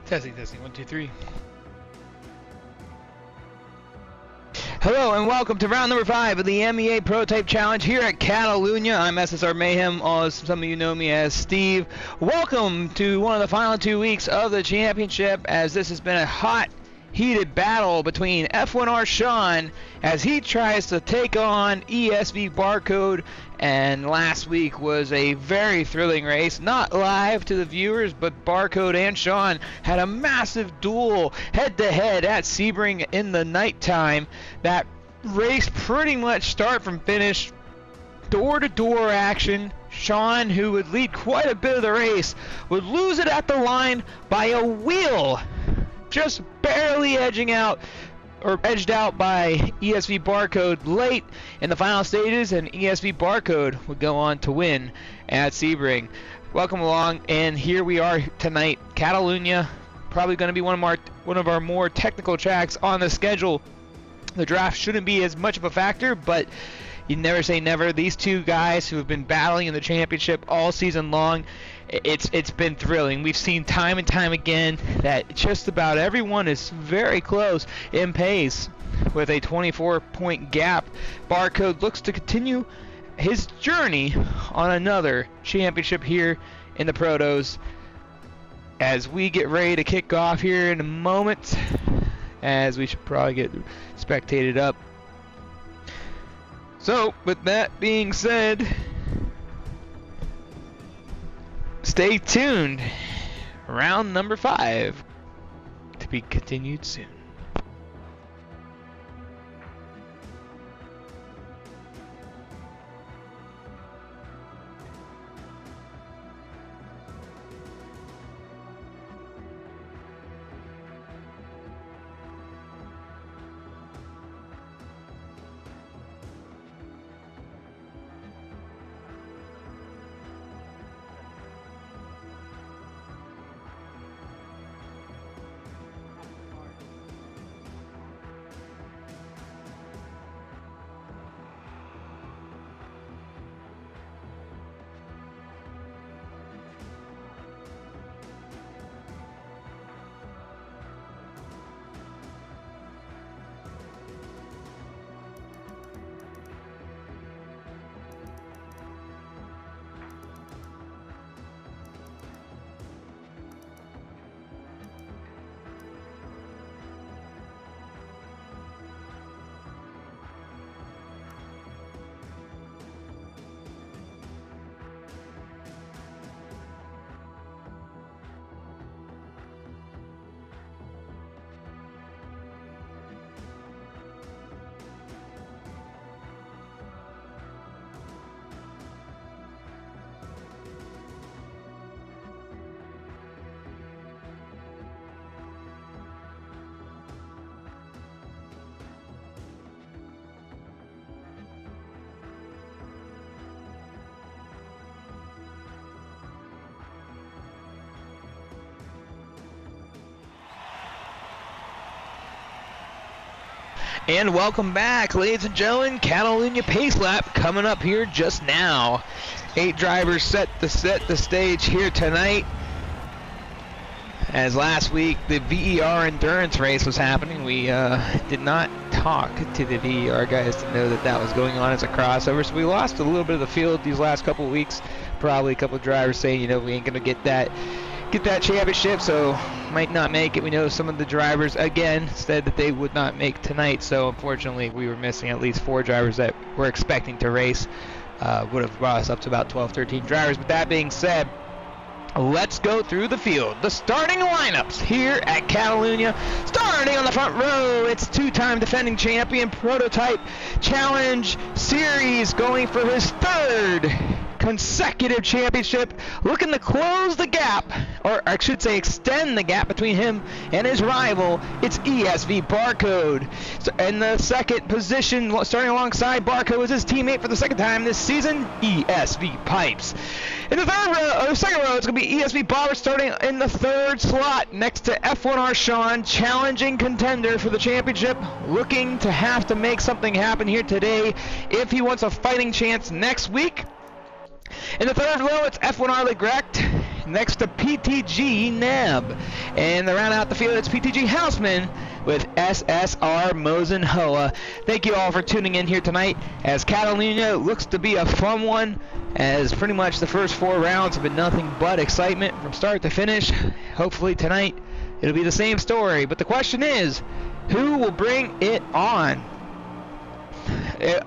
Testing, 1, 2, 3. Hello and welcome to round number 5 of the MEA Prototype Challenge here at Catalunya. I'm SSR Mayhem, or some of you know me as Steve. Welcome to one of the final 2 weeks of the championship, as this has been a hot, heated battle between F1R Sean as he tries to take on ESV Barcode. And last week was a very thrilling race, not live to the viewers, but Barcode and Sean had a massive duel head-to-head at Sebring in the nighttime. That race pretty much start from finish, door-to-door action. Sean, who would lead quite a bit of the race, would lose it at the line by a wheel, just barely edged out by ESV Barcode late in the final stages, and ESV Barcode would go on to win at Sebring. Welcome along, and here we are tonight, Catalunya, probably going to be one of our more technical tracks on the schedule. The draft shouldn't be as much of a factor, but you never say never. These two guys who have been battling in the championship all season long, it's been thrilling. We've seen time and time again that just about everyone is very close in pace with a 24-point gap. Barcode looks to continue his journey on another championship here in the Protos. As we get ready to kick off here in a moment, as we should probably get spectated up. So, with that being said, stay tuned. Round number 5 to be continued soon. And welcome back, ladies and gentlemen. Catalunya Pace Lap coming up here just now. 8 drivers set the stage here tonight. As last week the VER endurance race was happening, we did not talk to the VER guys to know that was going on as a crossover. So we lost a little bit of the field these last couple of weeks. Probably a couple of drivers saying, we ain't gonna get that championship, so might not make it. We know some of the drivers again said that they would not make tonight, so unfortunately we were missing at least 4 drivers that we're expecting to race. Would have brought us up to about 12-13 drivers. With that being said, let's go through the field. The starting lineups here at Catalunya. Starting on the front row, it's 2-time defending champion, Prototype Challenge Series, going for his 3rd consecutive championship, looking to close the gap, or I should say extend the gap between him and his rival. It's ESV Barcode. So in the second position, starting alongside Barcode, is his teammate for the 2nd time this season, ESV Pipes. In the second row, it's going to be ESV Bobber starting in the 3rd slot next to F1R Sean, challenging contender for the championship, looking to have to make something happen here today if he wants a fighting chance next week. In the 3rd row, it's F1R Legrect next to PTG Neb. And to round out the field, it's PTG Houseman with SSR Mosen Hoa. Thank you all for tuning in here tonight, as Catalunya looks to be a fun one, as pretty much the first 4 rounds have been nothing but excitement from start to finish. Hopefully tonight it'll be the same story, but the question is, who will bring it on?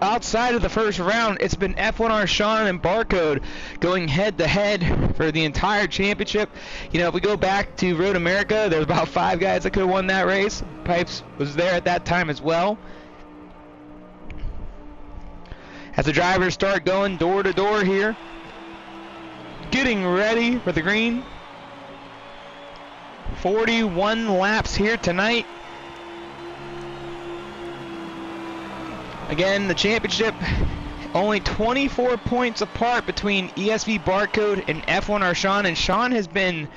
Outside of the first round, it's been F1R Sean and Barcode going head-to-head for the entire championship. You know, if we go back to Road America, there's about 5 guys that could have won that race. Pipes was there at that time as well. As the drivers start going door-to-door here, getting ready for the green. 41 laps here tonight. Again, the championship only 24 points apart between ESV Barcode and F1R Sean, and Sean has been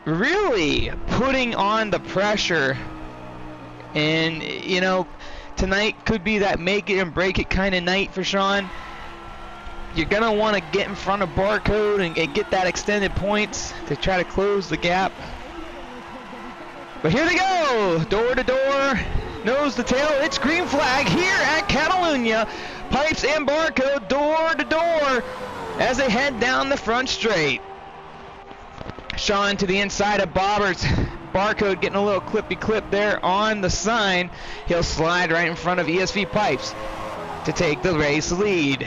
really putting on the pressure. And, you know, tonight could be that make it and break it kind of night for Sean. You're going to want to get in front of Barcode and get that extended points to try to close the gap. But here they go, door to door. Nose to tail, it's green flag here at Catalunya. Pipes and Barcode door to door as they head down the front straight. Sean to the inside of Bobberts. Barcode getting a little clippy clip there on the sign. He'll slide right in front of ESV Pipes to take the race lead.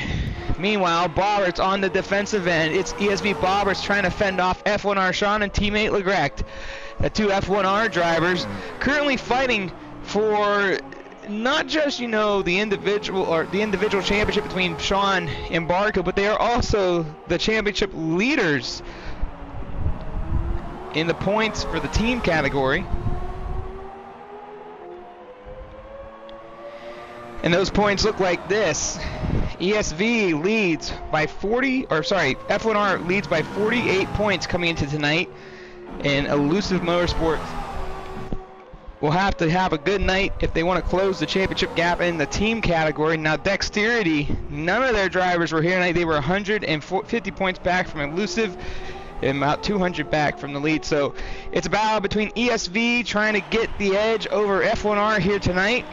Meanwhile, Bobberts on the defensive end. It's ESV Bobberts trying to fend off F1R Sean and teammate Legrecht. The 2 F1R drivers currently fighting for not just, you know, the individual championship between Sean and Barcode, but they are also the championship leaders in the points for the team category. And those points look like this. ESV leads by F1R leads by 48 points coming into tonight, and Elusive Motorsports will have to have a good night if they want to close the championship gap in the team category. Now, Dexterity, none of their drivers were here tonight. They were 150 points back from Elusive and about 200 back from the lead. So it's a battle between ESV trying to get the edge over F1R here tonight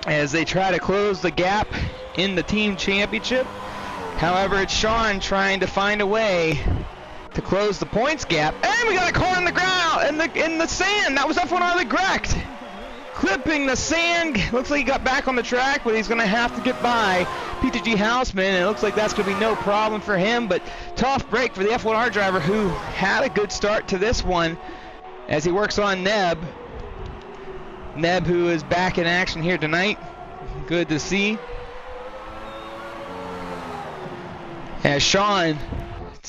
as they try to close the gap in the team championship. However, it's Sean trying to find a way to close the points gap, and we got a car in the ground, in the sand. That was F1R Legrecht clipping the sand. Looks like he got back on the track, but he's going to have to get by PTG Houseman, and it looks like that's going to be no problem for him. But tough break for the F1R driver, who had a good start to this one as he works on Neb, who is back in action here tonight. Good to see. As Sean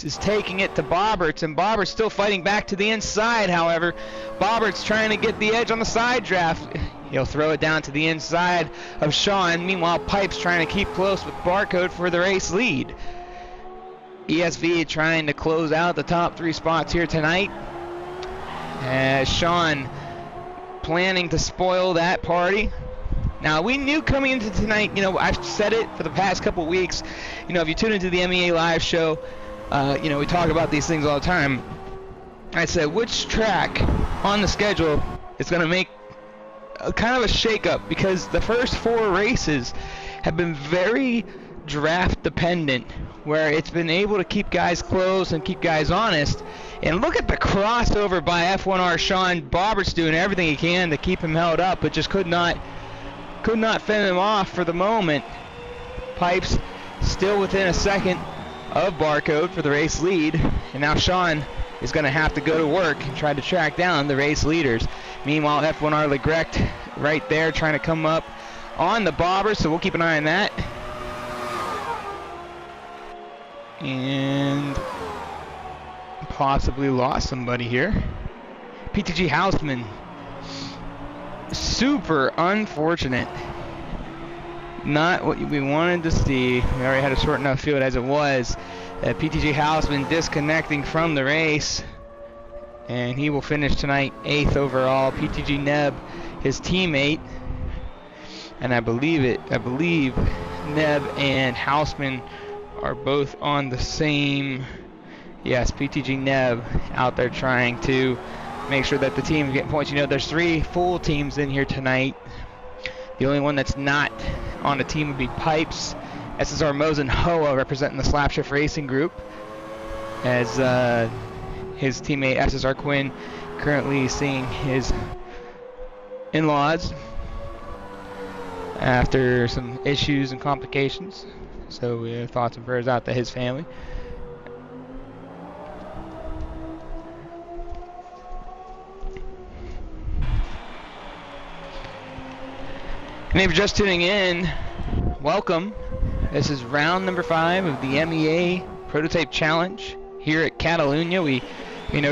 is taking it to Bobberts, and Bobberts still fighting back to the inside. However, Bobberts trying to get the edge on the side draft. He'll throw it down to the inside of Sean. Meanwhile, Pipes trying to keep close with Barcode for the race lead. ESV trying to close out the top 3 spots here tonight, as Sean planning to spoil that party. Now, we knew coming into tonight, you know, I've said it for the past couple weeks, you know, if you tune into the MEA live show, you know, we talk about these things all the time. I said, which track on the schedule is going to make kind of a shake-up, because the first 4 races have been very draft dependent, where it's been able to keep guys close and keep guys honest. And look at the crossover by F1R Sean. Bobberts doing everything he can to keep him held up, but just could not fend him off for the moment. Pipes still within a second of Barcode for the race lead, and now Sean is going to have to go to work and try to track down the race leaders. Meanwhile, F1R Legrecht right there trying to come up on the bobber, so we'll keep an eye on that. And possibly lost somebody here. PTG Houseman. Super unfortunate. Not what we wanted to see. We already had a short enough field as it was. PTG Houseman disconnecting from the race, and he will finish tonight 8th overall. PTG Neb, his teammate, and I believe Neb and Houseman are both on the same Yes, PTG Neb out there trying to make sure that the team is getting points. You know, there's 3 full teams in here tonight. The only one that's not on the team would be Pipes. SSR Mosen Hoa representing the Slapshift Racing Group, as his teammate SSR Quinn currently seeing his in-laws after some issues and complications. So we have thoughts and prayers out to his family. And if you're just tuning in, welcome. This is round number 5 of the MEA Prototype Challenge here at Catalunya. We,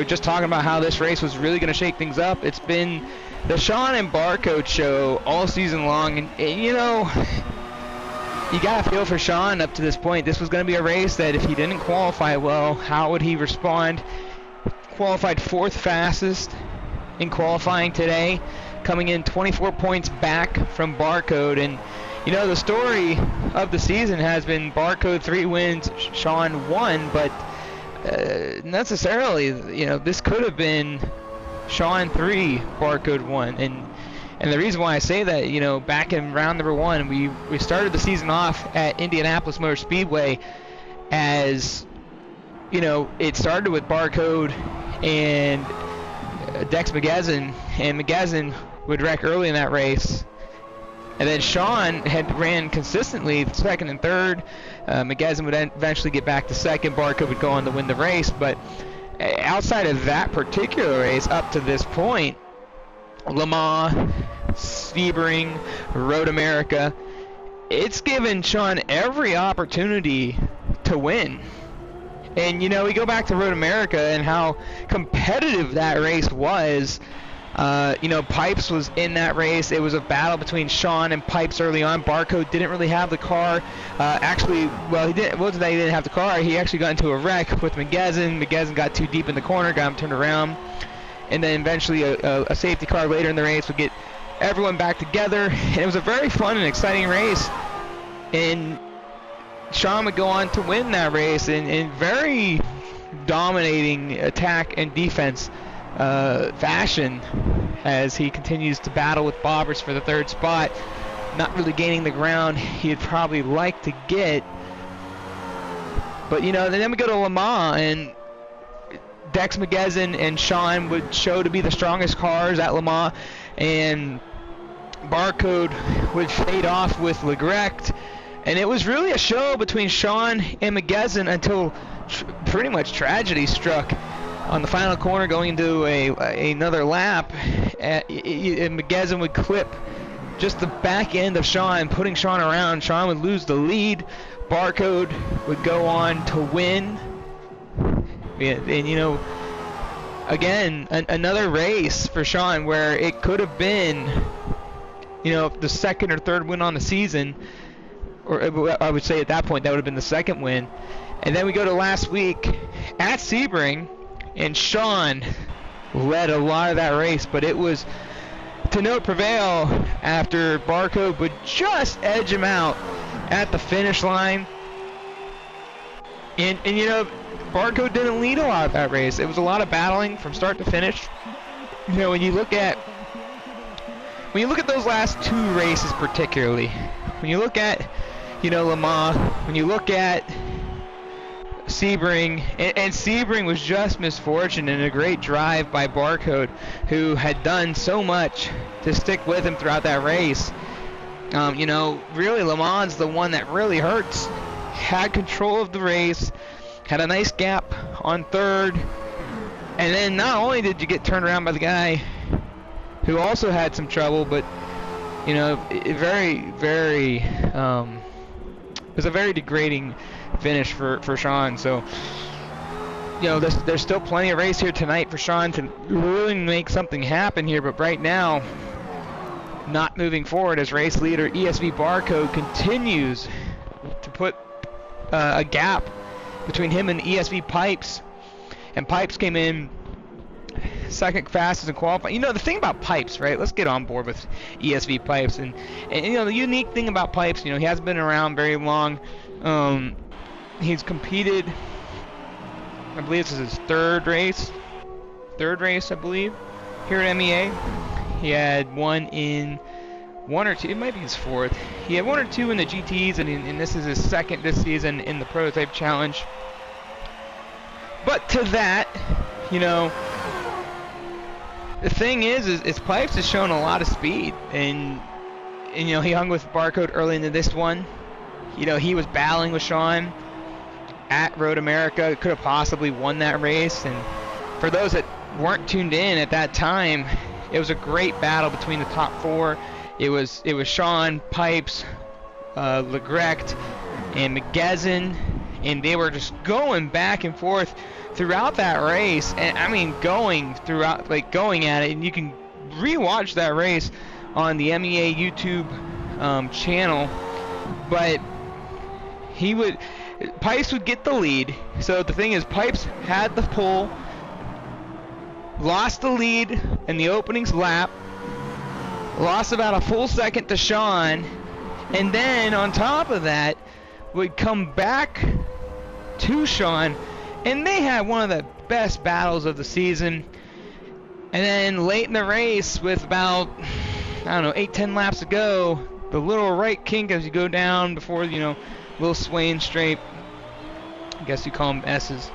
just talking about how this race was really going to shake things up. It's been the Sean and Barcode show all season long, and you got to feel for Sean up to this point. This was going to be a race that if he didn't qualify well, how would he respond? Qualified 4th fastest in qualifying today, coming in 24 points back from Barcode. And the story of the season has been Barcode 3 wins, Sean 1, but necessarily, this could have been Sean 3, Barcode 1. And the reason why I say that, back in round number 1, we started the season off at Indianapolis Motor Speedway as, it started with Barcode and Dex Magazin, and Magazin would wreck early in that race. And then Sean had ran consistently 2nd and 3rd. Magazin would eventually get back to 2nd. Barcode would go on to win the race. But outside of that particular race, up to this point, Le Mans, Sebring, Road America, it's given Sean every opportunity to win. And, we go back to Road America and how competitive that race was. Pipes was in that race. It was a battle between Sean and Pipes early on. Barcode didn't really have the car. He didn't have the car. He actually got into a wreck with Magazin. Magazin got too deep in the corner, got him turned around. And then eventually a safety car later in the race would get everyone back together. And it was a very fun and exciting race. And Sean would go on to win that race in very dominating attack and defense fashion as he continues to battle with Bobbers for the 3rd spot, not really gaining the ground he'd probably like to get. But then we go to Le Mans, and Dex Magazin and Sean would show to be the strongest cars at Le Mans, and Barcode would fade off with Legrecht. And it was really a show between Sean and Magazin until pretty much tragedy struck on the final corner going into another lap. And Magazin would clip just the back end of Sean, putting Sean around. Sean would lose the lead. Barcode would go on to win. And again, another race for Sean where it could have been, the 2nd or 3rd win on the season. Or I would say at that point that would have been the 2nd win. And then we go to last week at Sebring, and Sean led a lot of that race, but it was to no prevail after Barcode would just edge him out at the finish line. And Barcode didn't lead a lot of that race. It was a lot of battling from start to finish. When you look at those last 2 races particularly, when you look at Le Mans, when you look at Sebring, and Sebring was just misfortune and a great drive by Barcode, who had done so much to stick with him throughout that race. Really Le Mans the one that really hurts. Had control of the race, had a nice gap on 3rd, and then not only did you get turned around by the guy who also had some trouble, but it was a very degrading finish for Sean. So, there's still plenty of race here tonight for Sean to really make something happen here. But right now, not moving forward as race leader, ESV Barcode continues to put a gap between him and ESV Pipes. And Pipes came in 2nd fastest in qualifying. The thing about Pipes, right? Let's get on board with ESV Pipes. And the unique thing about Pipes, he hasn't been around very long. He's competed I believe this is his third race, I believe, here at MEA. He had one or two, it might be his fourth. He had one or two in the GTs, and this is his second this season in the Prototype Challenge. But to that, you know, the thing is Pipes has shown a lot of speed, and you know, he hung with Barcode early into this one. You know, he was battling with Sean at Road America, could have possibly won that race. And for those that weren't tuned in at that time, it was a great battle between the top four. It was Sean, Pipes, Legrecht, and McGezin, and they were just going back and forth throughout that race. And I mean, going at it, and you can rewatch that race on the MEA YouTube channel. But Pipes would get the lead. So the thing is, Pipes had the pole, lost the lead in the opening's lap, lost about a full second to Sean, and then on top of that would come back to Sean, and they had one of the best battles of the season. And then late in the race, with about, I don't know, 8-10 laps to go, the little right kink as you go down before, you know, little swaying straight, I guess you call them S's,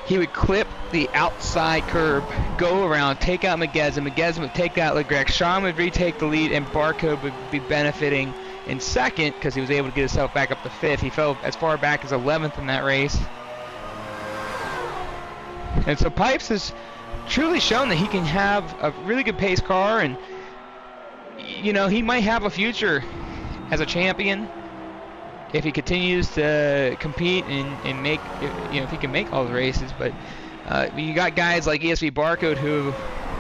he would clip the outside curb, go around, take out McGezin. McGezin would take out Legrecht. Sean would retake the lead, and Barcode would be benefiting in second because he was able to get himself back up to fifth. He fell as far back as 11th in that race. And so Pipes has truly shown that he can have a really good pace car, and you know, he might have a future as a champion if he continues to compete and make, you know, if he can make all the races. But you got guys like ESV Barcode who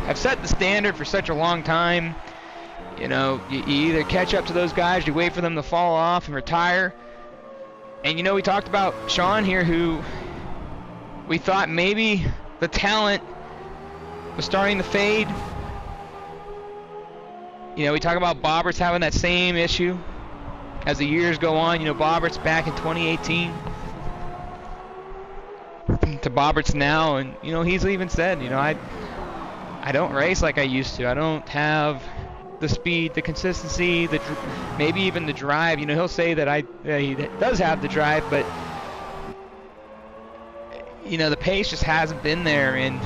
have set the standard for such a long time. You know, you either catch up to those guys, or you wait for them to fall off and retire. And you know, we talked about Sean here, who we thought maybe the talent was starting to fade. You know, we talk about Bobberts having that same issue as the years go on. You know, Bobberts back in 2018 to Bobberts now, and you know, he's even said, you know, I don't race like I used to. I don't have the speed, the consistency, maybe even the drive. You know, he'll say that he does have the drive, but you know, the pace just hasn't been there. And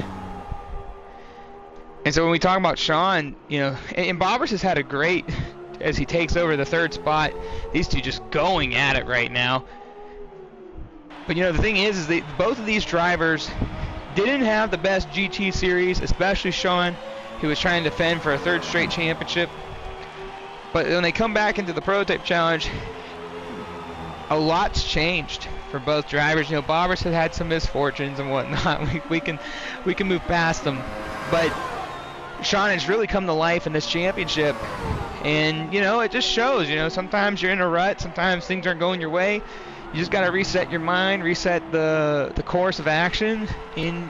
so when we talk about Sean, you know, and Bobberts has had a great, as he takes over the third spot, these two just going at it right now. But you know, the thing is both of these drivers didn't have the best GT series, especially Sean, who was trying to defend for a third straight championship. But when they come back into the Prototype Challenge, a lot's changed for both drivers. You know, Bobberts has had some misfortunes and whatnot. We can move past them, but Sean has really come to life in this championship. And you know, it just shows, you know, sometimes you're in a rut, sometimes things aren't going your way. You just got to reset your mind, reset the course of action, and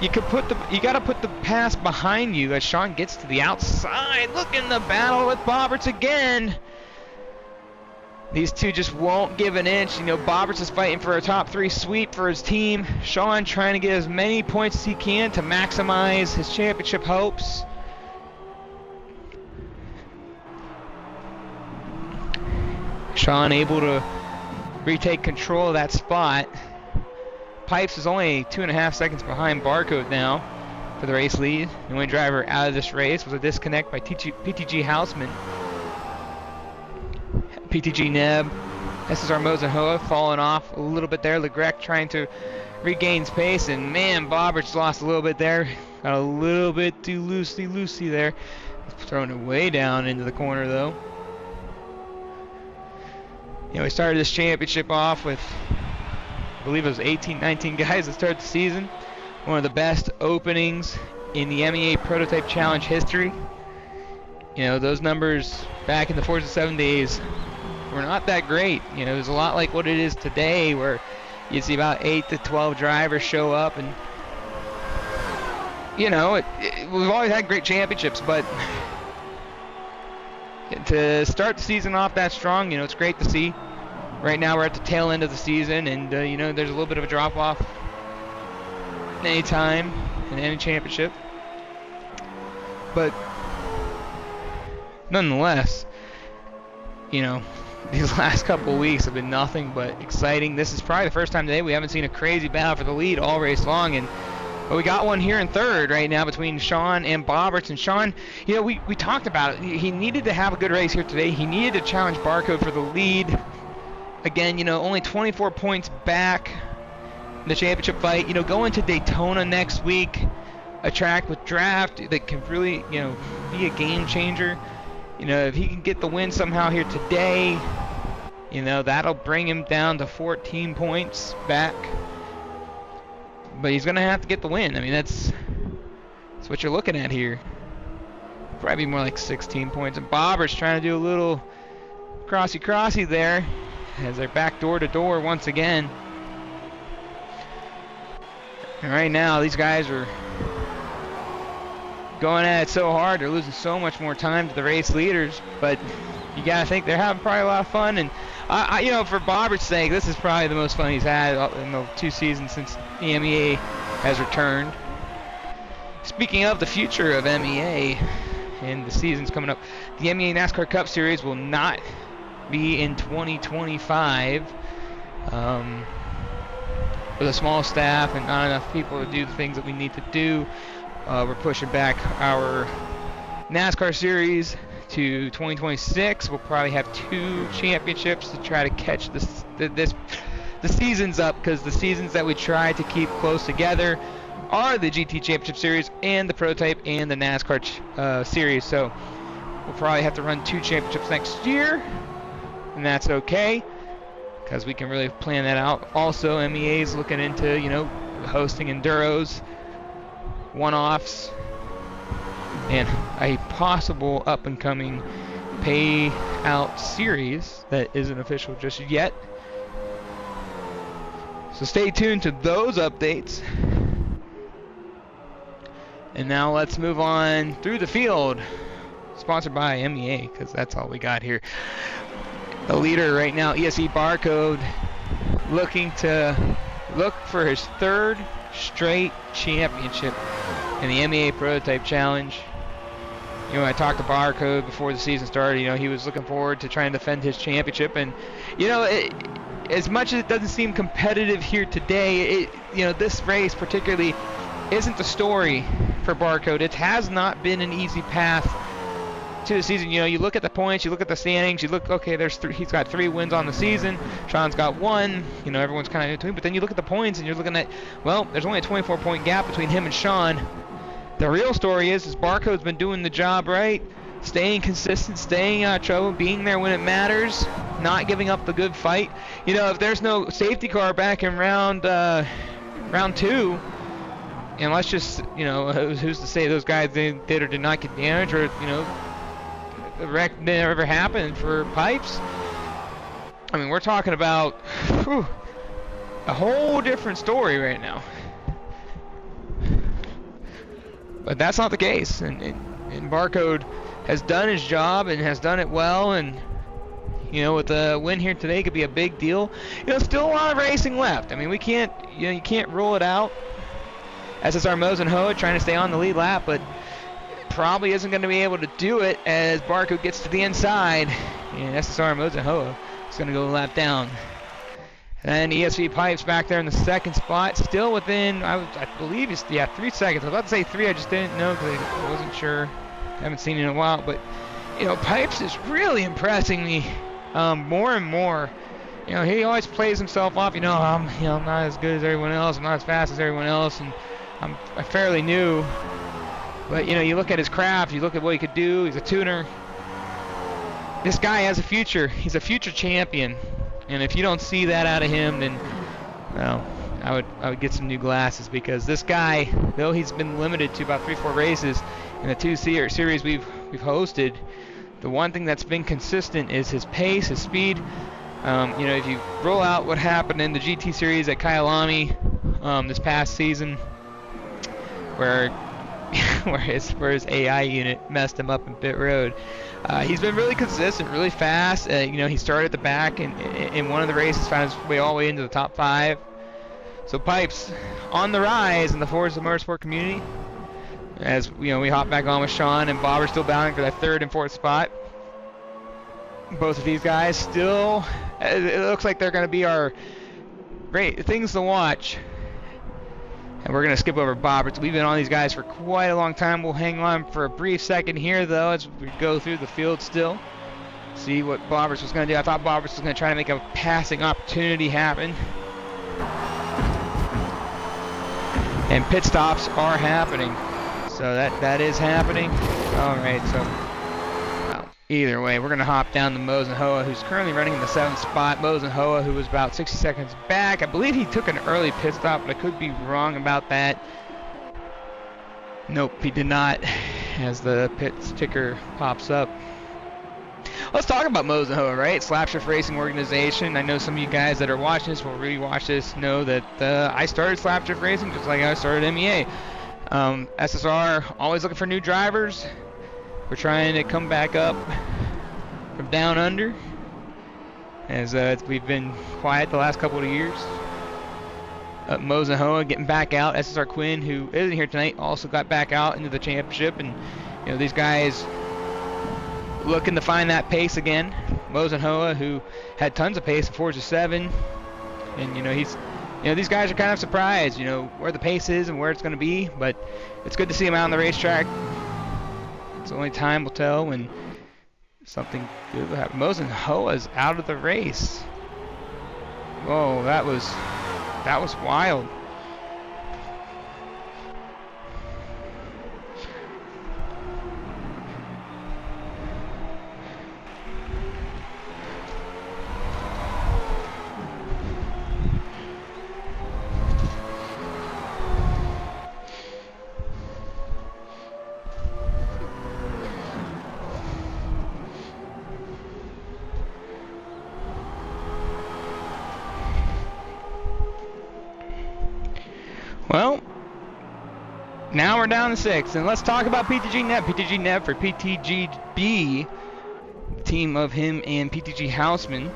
you got to put the past behind you as Sean gets to the outside. Look in the battle with Bobberts again. These two just won't give an inch. You know, Bobberts is fighting for a top 3 sweep for his team. Sean trying to get as many points as he can to maximize his championship hopes. Sean able to retake control of that spot. Pipes is only 2.5 seconds behind Barcode now for the race lead. The only driver out of this race was a disconnect by PTG Houseman. PTG Neb, SSR Mosenhoa falling off a little bit there. Legrecht trying to regain pace, and man, Bobberts lost a little bit there. Got a little bit too loosey there. Throwing it way down into the corner though. You know, we started this championship off with, I believe it was 18, 19 guys that started the season. One of the best openings in the MEA Prototype Challenge history. You know, those numbers back in the 4 to 7 days were not that great. You know, it was a lot like what it is today, where you see about 8 to 12 drivers show up, and you know, we've always had great championships, but to start the season off that strong, you know, it's great to see. Right now we're at the tail end of the season, and you know, there's a little bit of a drop off any time in any championship, but nonetheless, you know, these last couple of weeks have been nothing but exciting. This is probably the first time today we haven't seen a crazy battle for the lead all race long, and but we got one here in third right now between Sean and Bobberts. And Sean, you know, we talked about it. He needed to have a good race here today. He needed to challenge Barcode for the lead. Again, you know, only 24 points back in the championship fight. You know, going to Daytona next week, a track with draft that can really, you know, be a game changer. You know, if he can get the win somehow here today, you know, that'll bring him down to 14 points back. But he's going to have to get the win. I mean, that's what you're looking at here. Probably more like 16 points. And Bobber's trying to do a little crossy there as they're back door to door once again. And right now, these guys are going at it so hard. They're losing so much more time to the race leaders. But you got to think they're having probably a lot of fun. And you know, for Bobbert's sake, this is probably the most fun he's had in the 2 seasons since the MEA has returned. Speaking of the future of MEA and the seasons coming up, the MEA NASCAR Cup Series will not be in 2025. With a small staff and not enough people to do the things that we need to do, we're pushing back our NASCAR Series to 2026. We'll probably have 2 championships to try to catch the seasons up, because the seasons that we try to keep close together are the GT Championship Series and the Prototype and the NASCAR Series. So we'll probably have to run 2 championships next year, and that's okay, because we can really plan that out. Also, MEA is looking into, you know, hosting enduros, one-offs, and a possible up-and-coming payout series that isn't official just yet. So stay tuned to those updates. And now let's move on through the field. Sponsored by MEA, because that's all we got here. The leader right now, ESE Barcode, looking for his 3rd straight championship in the MEA Prototype Challenge. You know, I talked to Barcode before the season started. You know, he was looking forward to trying to defend his championship, and you know, as much as it doesn't seem competitive here today, you know, this race particularly isn't the story for Barcode. It has not been an easy path to the season. You know, you look at the points, you look at the standings, you look, okay, he's got 3 wins on the season, Sean's got 1, you know, everyone's kind of in between, but then you look at the points and you're looking at, well, there's only a 24-point gap between him and Sean. The real story is Barcode's been doing the job right, staying consistent, staying out of trouble, being there when it matters, not giving up the good fight. You know, if there's no safety car back in round 2, and let's just, you know, who's to say those guys did or did not get damaged, or, you know, the wreck never happened for Pipes. I mean, we're talking about a whole different story right now. But that's not the case, and Barcode has done his job and has done it well, and you know, with the win here today could be a big deal. You know, still a lot of racing left. I mean, we can't, you know, you can't rule it out. SSR Mo's and Hoa trying to stay on the lead lap, but probably isn't going to be able to do it as Barcode gets to the inside, and SSR Mo's and Hoa is going to go a lap down. And ESV Pipes back there in the 2nd spot, still within, I believe, 3 seconds. I was about to say 3, I just didn't know because I wasn't sure. I haven't seen it in a while, but you know, Pipes is really impressing me more and more. You know, he always plays himself off. You know, I'm not as good as everyone else. I'm not as fast as everyone else, and I'm fairly new. But you know, you look at his craft, you look at what he could do. He's a tuner. This guy has a future. He's a future champion. And if you don't see that out of him, then, well, I would get some new glasses, because this guy, though he's been limited to about 3-4 races in the 2 series we've hosted, the one thing that's been consistent is his pace, his speed. You know, if you roll out what happened in the GT series at Kyalami this past season, where where his AI unit messed him up in pit road. He's been really consistent, really fast. He started at the back in one of the races, found his way all the way into the top 5. So Pipes on the rise in the Forza Motorsport community. As we hop back on with Sean and Bob are still battling for that 3rd and 4th spot. Both of these guys still, it looks like they're going to be our great things to watch. And we're going to skip over Bobbert. We've been on these guys for quite a long time. We'll hang on for a brief second here, though, as we go through the field still. See what Bobbert was going to do. I thought Bobbert was going to try to make a passing opportunity happen. And pit stops are happening. So that is happening. All right, so either way, we're going to hop down to Mosenhoa, who's currently running in the 7th spot. Mosenhoa, who was about 60 seconds back. I believe he took an early pit stop, but I could be wrong about that. Nope, he did not, as the pit ticker pops up. Let's talk about Mosenhoa, right? Slapshift Racing Organization. I know some of you guys that are watching this will rewatch this know that I started Slapshift Racing just like I started MEA. SSR, always looking for new drivers. We're trying to come back up from down under, as we've been quiet the last couple of years. Mosenhoa getting back out. SSR Quinn, who isn't here tonight, also got back out into the championship. And these guys looking to find that pace again. Mosenhoa, who had tons of pace in Forza 7, and these guys are kind of surprised, where the pace is and where it's going to be. But it's good to see them out on the racetrack. It's only time will tell when something good will happen. Mosenhoa's out of the race. Whoa, that was wild. Well, now we're down to 6, and let's talk about PTG Neb. PTG Neb for PTGB, team of him and PTG Houseman.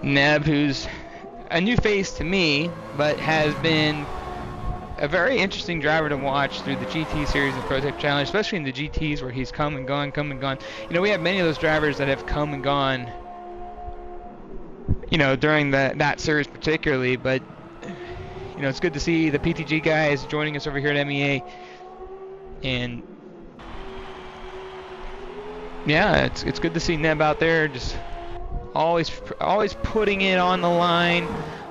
Neb, who's a new face to me, but has been a very interesting driver to watch through the GT series and Prototype Challenge, especially in the GTs where he's come and gone. We have many of those drivers that have come and gone, during that series particularly, but it's good to see the PTG guys joining us over here at MEA, and yeah, it's good to see Neb out there, just always putting it on the line,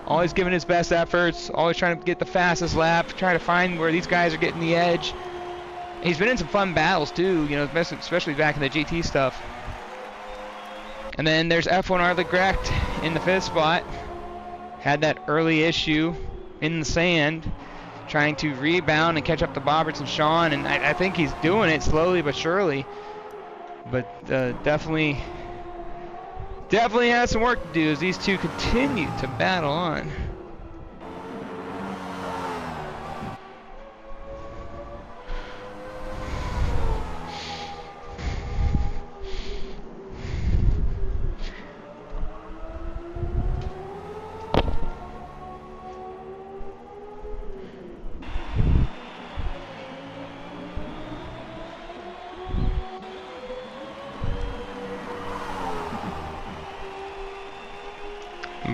always giving his best efforts, always trying to get the fastest lap, trying to find where these guys are getting the edge. And he's been in some fun battles too, especially back in the GT stuff. And then there's F1 Arle Grecht in the 5th spot. Had that early issue in the sand, trying to rebound and catch up to Bobberts and Sean, and I think he's doing it slowly but surely. But definitely has some work to do as these two continue to battle on.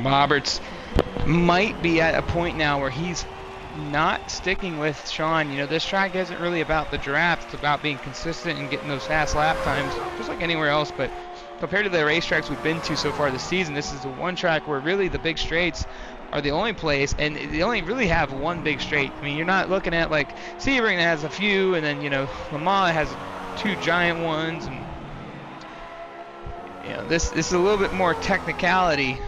Roberts might be at a point now where he's not sticking with Sean. This track isn't really about the draft. It's about being consistent and getting those fast lap times, just like anywhere else. But compared to the racetracks we've been to so far this season, this is the one track where really the big straights are the only place, and they only really have one big straight. I mean, you're not looking at like Sebring that has a few, and then Le Mans has 2 giant ones, and this is a little bit more technicality.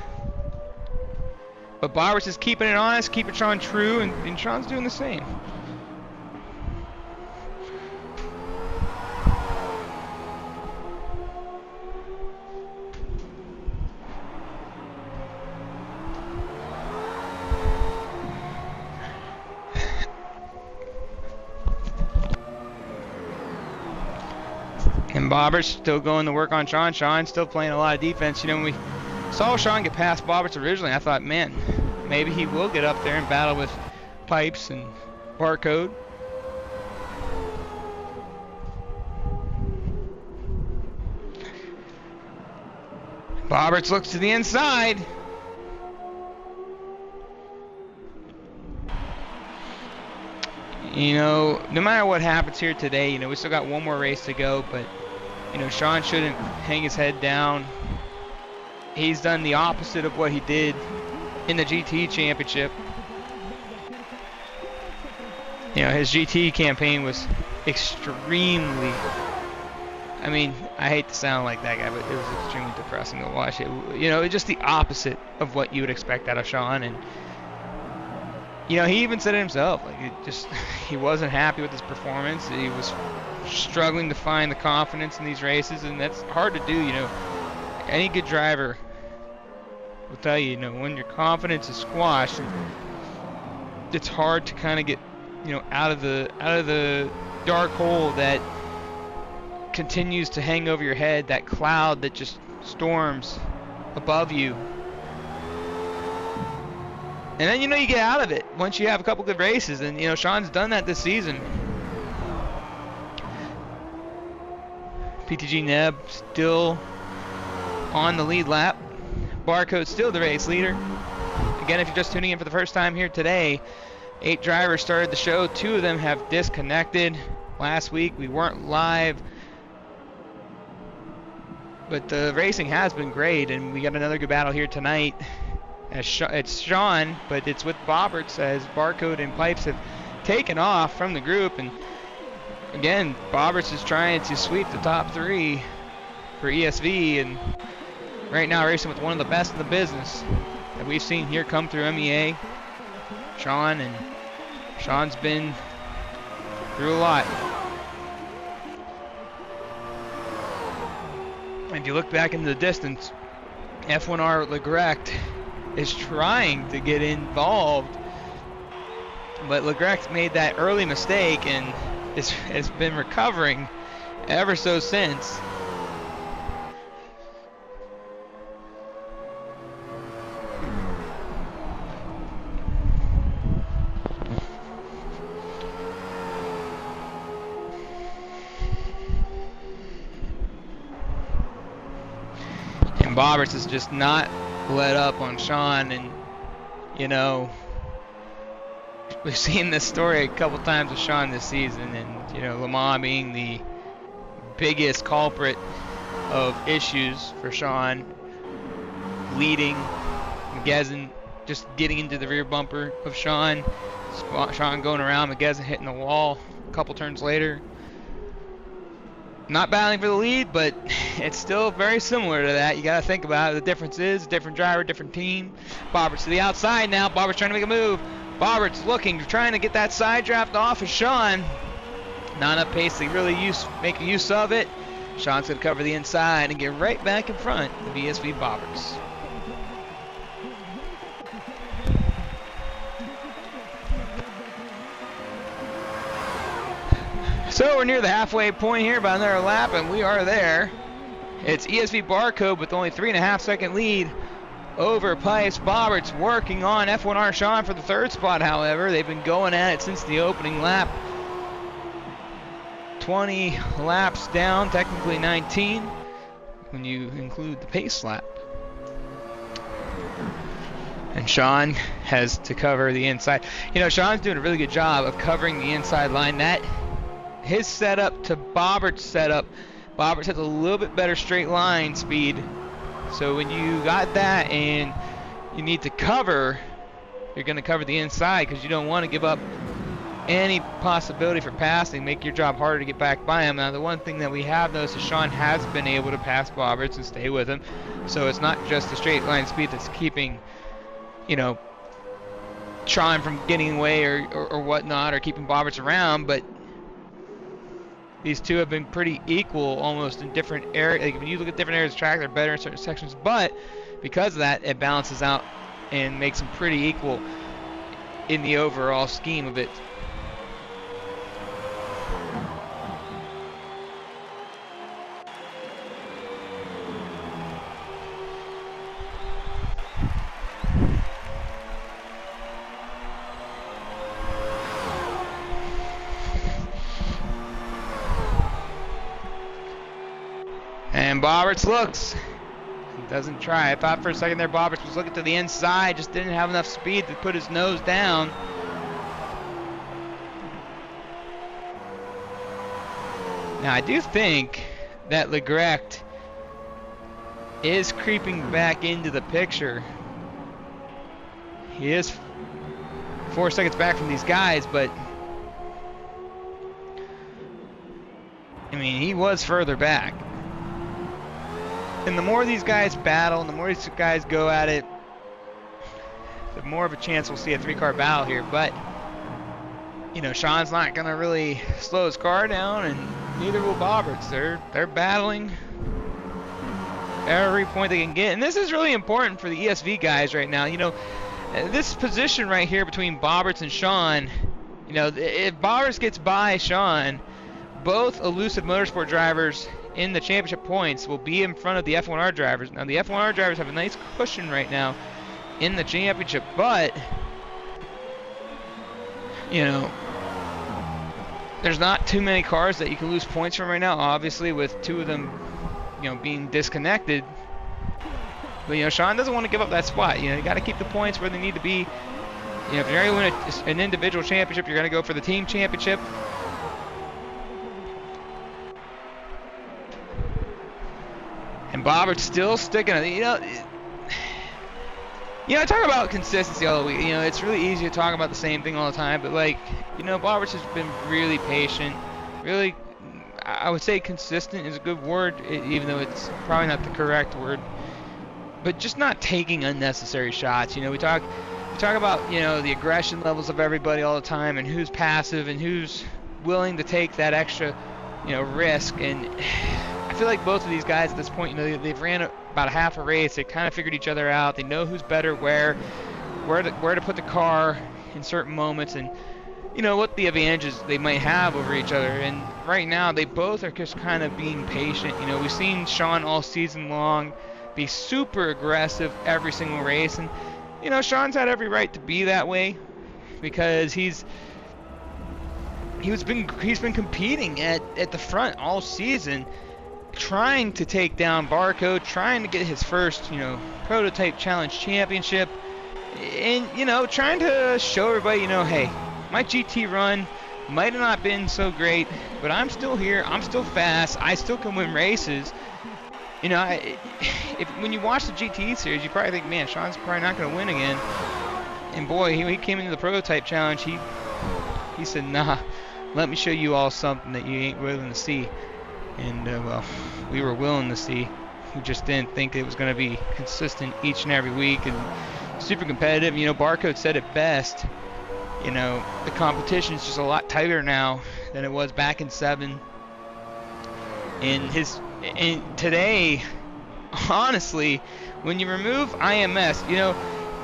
But Bowers is keeping it honest, keeping Sean true, and Sean's doing the same. Bobberts still going to work on Sean. Sean still playing a lot of defense. You know, when we saw Sean get past Bobberts originally, I thought, man, maybe he will get up there and battle with Pipes and Barcode. Bobberts looks to the inside. You know, no matter what happens here today, you know, we still got one more race to go, but, you know, Sean shouldn't hang his head down. He's done the opposite of what he did in the GT championship. You know, his GT campaign was extremely, I mean, I hate to sound like that guy, but it was extremely depressing to watch it. You know, it's just the opposite of what you would expect out of Sean. And, you know, he even said it himself, like, he wasn't happy with his performance. He was struggling to find the confidence in these races, and that's hard to do. You know, any good driver will tell you, you know, when your confidence is squashed, it's hard to kind of get, you know, out of the dark hole that continues to hang over your head, that cloud that just storms above you. And then, you know, you get out of it once you have a couple good races, and, you know, Sean's done that this season. PTG Neb still on the lead lap. Barcode still the race leader. Again, if you're just tuning in for the first time here today, 8 drivers started the show. 2 of them have disconnected. Last week we weren't live, but the racing has been great, and we got another good battle here tonight. It's Sean, but it's with Bobberts, as Barcode and Pipes have taken off from the group. And again, Bobberts is trying to sweep the top 3 for ESV, and right now racing with one of the best in the business that we've seen here come through MEA. Sean's been through a lot. If you look back into the distance, F1R Legrecht is trying to get involved, but Legrecht made that early mistake and has been recovering ever so since. And Bobberts has just not let up on Sean, and, you know, we've seen this story a couple times with Sean this season, and, you know, Le Mans being the biggest culprit of issues for Sean, leading, McGezen just getting into the rear bumper of Sean going around, McGezen hitting the wall a couple turns later. Not battling for the lead, but it's still very similar to that. You got to think about it. The difference is different driver, different team. Bobberts to the outside now. Bobberts trying to make a move. Bobberts trying to get that side draft off of Sean. Not enough pace to really make use of it. Sean's going to cover the inside and get right back in front of ESV Bobberts. So we're near the halfway point here, about another lap, and we are there. It's ESV Barcode with only 3.5 second lead over Pipes. Bobberts working on F1R Sean for the 3rd spot, however. They've been going at it since the opening lap. 20 laps down, technically 19, when you include the pace lap. And Sean has to cover the inside. You know, Sean's doing a really good job of covering the inside line. His setup to Bobberts' setup, Bobberts has a little bit better straight line speed. So when you got that and you need to cover, you're going to cover the inside because you don't want to give up any possibility for passing, make your job harder to get back by him. Now, the one thing that we have noticed is Sean has been able to pass Bobberts and stay with him. So it's not just the straight line speed that's keeping, you know, Sean from getting away or whatnot, or keeping Bobberts around, but these two have been pretty equal almost in different areas. Like, when you look at different areas of track, they're better in certain sections, but because of that, it balances out and makes them pretty equal in the overall scheme of it. Bobberts looks. Doesn't try. I thought for a second there Bobberts was looking to the inside, just didn't have enough speed to put his nose down. Now I do think that Legrecht is creeping back into the picture. He is 4 seconds back from these guys, but I mean, he was further back. And the more these guys battle, and the more these guys go at it, the more of a chance we'll see a 3-car battle here. But you know, Sean's not gonna really slow his car down, and neither will Bobberts. They're battling every point they can get, and this is really important for the ESV guys right now. You know, this position right here between Bobberts and Sean, you know, if Bobberts gets by Sean, both Elusive Motorsport drivers in the championship points will be in front of the F1R drivers. Now the F1R drivers have a nice cushion right now in the championship, but you know, there's not too many cars that you can lose points from right now, obviously, with 2 of them, you know, being disconnected. But, you know, Sean doesn't want to give up that spot. You know, you got to keep the points where they need to be. You know, if you're going to win an individual championship, you're going to go for the team championship. And Bobbert's still sticking. You know, I talk about consistency all the week. You know, it's really easy to talk about the same thing all the time, but like, you know, Bobberts has been really patient, really, I would say consistent is a good word, even though it's probably not the correct word, but just not taking unnecessary shots. You know, we talk about, you know, the aggression levels of everybody all the time, and who's passive and who's willing to take that extra, you know, risk. And I feel like both of these guys at this point, you know, they've ran about half a race. They kind of figured each other out. They know who's better where to put the car in certain moments, and you know what the advantages they might have over each other. And right now they both are just kind of being patient. You know, we've seen Sean all season long be super aggressive every single race, and you know, Sean's had every right to be that way because he's been competing at the front all season, trying to take down Barcode, trying to get his first, you know, prototype challenge championship, and you know, trying to show everybody, you know, hey, my GT run might have not been so great, but I'm still here, I'm still fast, I still can win races. You know, when you watch the GT series, you probably think, man, Sean's probably not going to win again. And boy, he came into the prototype challenge, he said, nah, let me show you all something that you ain't willing to see. And well, we were willing to see. We just didn't think it was going to be consistent each and every week and super competitive. You know, Barcode said it best. You know, the competition is just a lot tighter now than it was back in 7. And today, honestly, when you remove IMS, you know,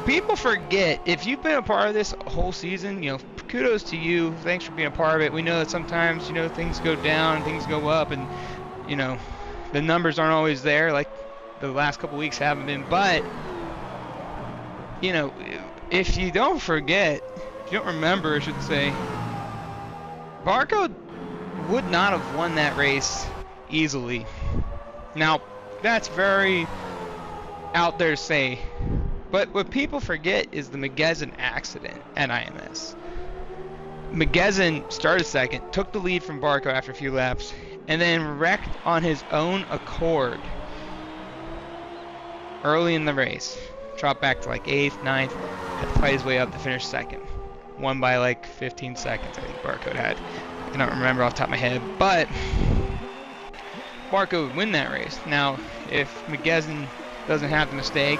people forget, if you've been a part of this whole season, you know, kudos to you. Thanks for being a part of it. We know that sometimes, you know, things go down and things go up, and, you know, the numbers aren't always there like the last couple weeks haven't been. But, you know, if you don't forget, if you don't remember, I should say, Barcode would not have won that race easily. Now, that's very out there to say, but what people forget is the Megezin accident at IMS. Megezin started second, took the lead from Barco after a few laps, and then wrecked on his own accord early in the race. Dropped back to like 8th, 9th, had to fight his way up to finish second. Won by like 15 seconds, I think Barco had. I cannot remember off the top of my head, but Barco would win that race. Now, if Megezin doesn't have the mistake,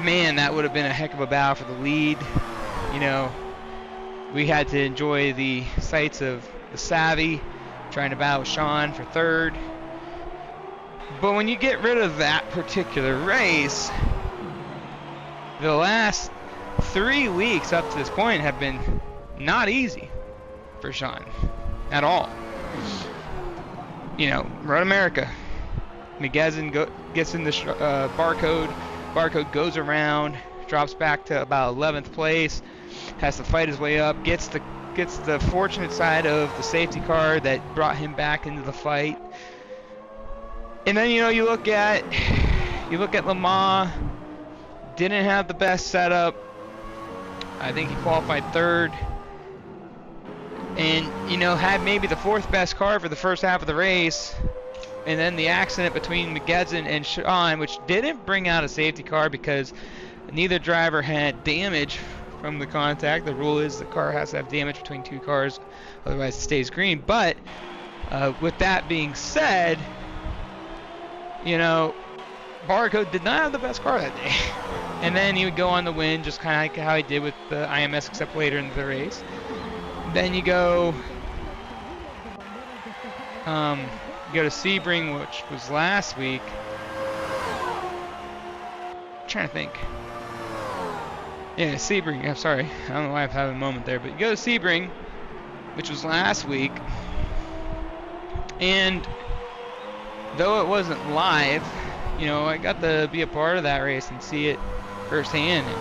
man, that would have been a heck of a battle for the lead. You know, we had to enjoy the sights of the Savvy trying to battle Sean for third. But when you get rid of that particular race, the last 3 weeks up to this point have been not easy for Sean at all. You know, Road America, Megezin gets in the Barcode. Barcode goes around, drops back to about 11th place, has to fight his way up, gets the fortunate side of the safety car that brought him back into the fight. And then you look at MEA, didn't have the best setup. I think he qualified third, and had maybe the fourth best car for the first half of the race. And then the accident between McGezzon and Sean, which didn't bring out a safety car because neither driver had damage from the contact. The rule is the car has to have damage between two cars, otherwise it stays green. But with that being said, Barcode did not have the best car that day. And then he would go on to win, just kind of like how he did with the IMS, except later in the race. Then you go to Sebring, which was last week. I'm trying to think. Yeah, Sebring. I'm sorry. I don't know why I'm having a moment there, but you go to Sebring, which was last week, and though it wasn't live, I got to be a part of that race and see it firsthand. And,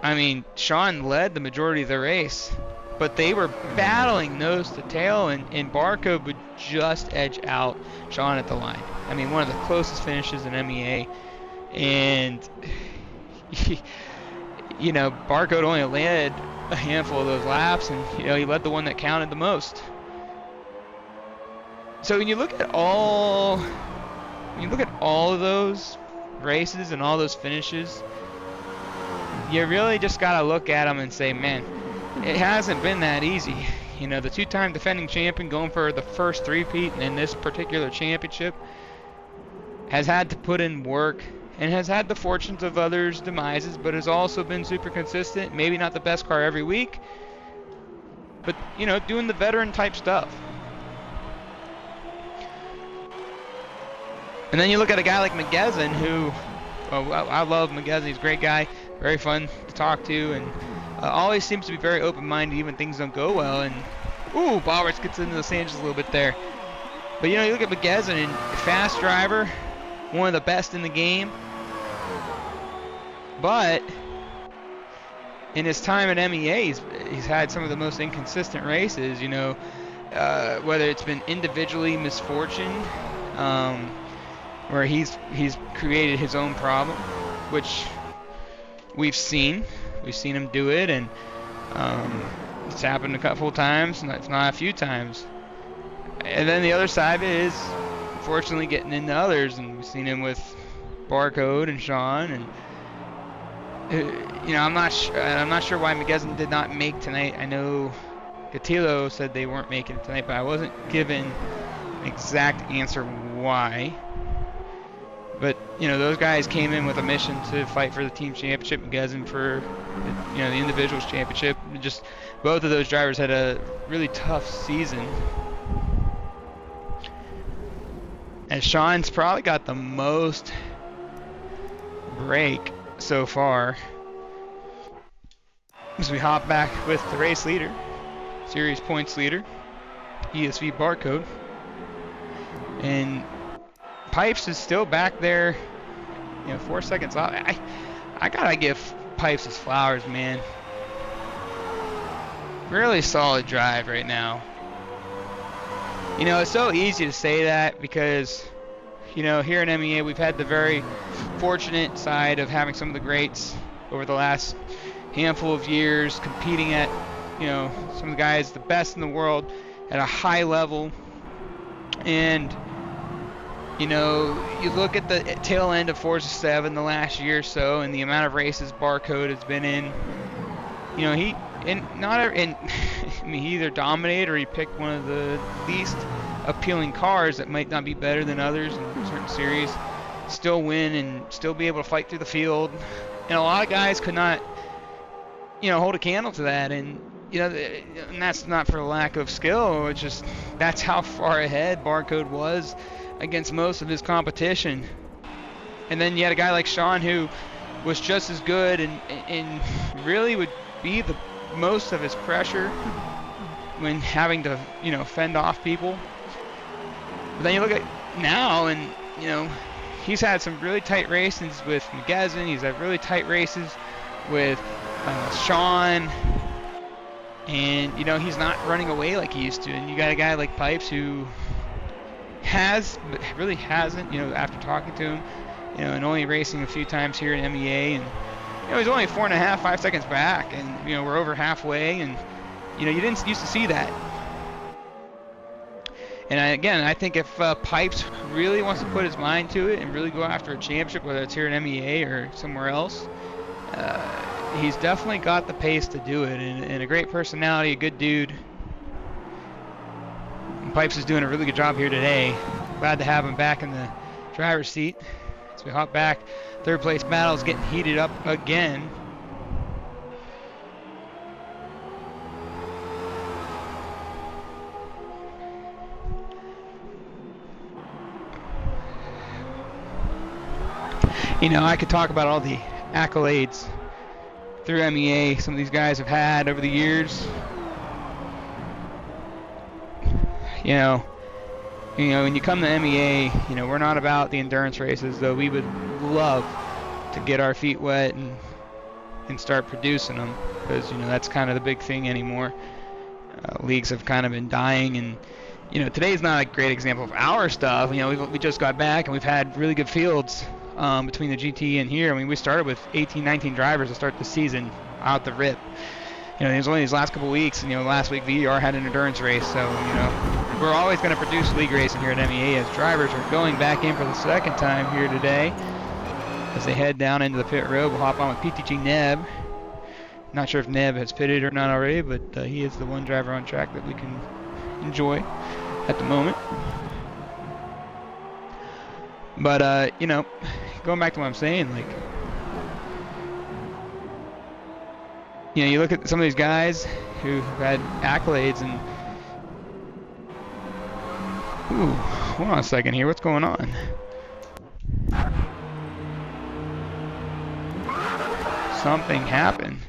I mean, Sean led the majority of the race, but they were battling nose to tail, and Barcode would just edge out Sean at the line. I mean, one of the closest finishes in MEA, and Barcode only led a handful of those laps, and he led the one that counted the most. So when you look at all of those races and all those finishes, you really just gotta look at them and say, man, it hasn't been that easy. The two-time defending champion going for the first three-peat in this particular championship has had to put in work and has had the fortunes of others' demises, but has also been super consistent. Maybe not the best car every week, but doing the veteran type stuff. And then you look at a guy like McGezzon, who, I love McGezzon. He's a great guy, very fun to talk to, and always seems to be very open-minded even things don't go well. And Ballwards gets into the sandwiches a little bit there. But you look at McGezzon, and fast driver, one of the best in the game. But in his time at MEA, he's had some of the most inconsistent races. Whether it's been individually misfortune, where he's created his own problem, which we've seen him do it, and it's happened a couple of times, if not a few times. And then the other side of it is unfortunately getting into others, and we've seen him with Barcode and Sean, and I'm not sure why McGezzon did not make tonight. I know Gatillo said they weren't making it tonight, but I wasn't given an exact answer why. But those guys came in with a mission to fight for the team championship, McGezzon for the individuals championship. Just both of those drivers had a really tough season. And Sean's probably got the most break so far. As we hop back with the race leader, series points leader, ESV Barcode, and Pipes is still back there, 4 seconds off. I gotta give Pipes his flowers, man. Really solid drive right now. It's so easy to say that because, here in MEA we've had the very fortunate side of having some of the greats over the last handful of years competing at, some of the guys, the best in the world at a high level. And you look at the tail end of Forza 7 the last year or so, and the amount of races Barcode has been in. He either dominated or he picked one of the least appealing cars that might not be better than others in certain series, still win and still be able to fight through the field. And a lot of guys could not, hold a candle to that. And and that's not for lack of skill. It's just that's how far ahead Barcode was against most of his competition. And then you had a guy like Sean who was just as good and really would be the most of his pressure when having to fend off people. But then you look at now, and he's had some really tight races with McGezzon. He's had really tight races with Sean, and he's not running away like he used to. And you got a guy like Pipes who has, but really hasn't, you know, after talking to him, you know, and only racing a few times here in MEA, and, you know, he's only 4.5, 5 seconds back, and, you know, we're over halfway, and, you know, you didn't used to see that. And again, I think if Pipes really wants to put his mind to it and really go after a championship, whether it's here in MEA or somewhere else, he's definitely got the pace to do it, and a great personality, a good dude. And Pipes is doing a really good job here today. Glad to have him back in the driver's seat. As we hop back, third place battle is getting heated up again. You know, I could talk about all the accolades through MEA some of these guys have had over the years. You know, when you come to MEA, you know, we're not about the endurance races, though we would love to get our feet wet and start producing them, because, you know, that's kind of the big thing anymore. Leagues have kind of been dying, and, you know, today's not a great example of our stuff. You know, we just got back and we've had really good fields between the GT and here. I mean, we started with 18, 19 drivers to start the season out the rip. You know, there's only these last couple weeks, and, you know, last week VER had an endurance race, so, you know, we're always going to produce league racing here at MEA, as drivers are going back in for the second time here today as they head down into the pit road. We'll hop on with PTG Neb. Not sure if Neb has pitted or not already, but he is the one driver on track that we can enjoy at the moment. But, you know, going back to what I'm saying, like, you know, you look at some of these guys who have had accolades, and, ooh, hold on a second here, what's going on? Something happened.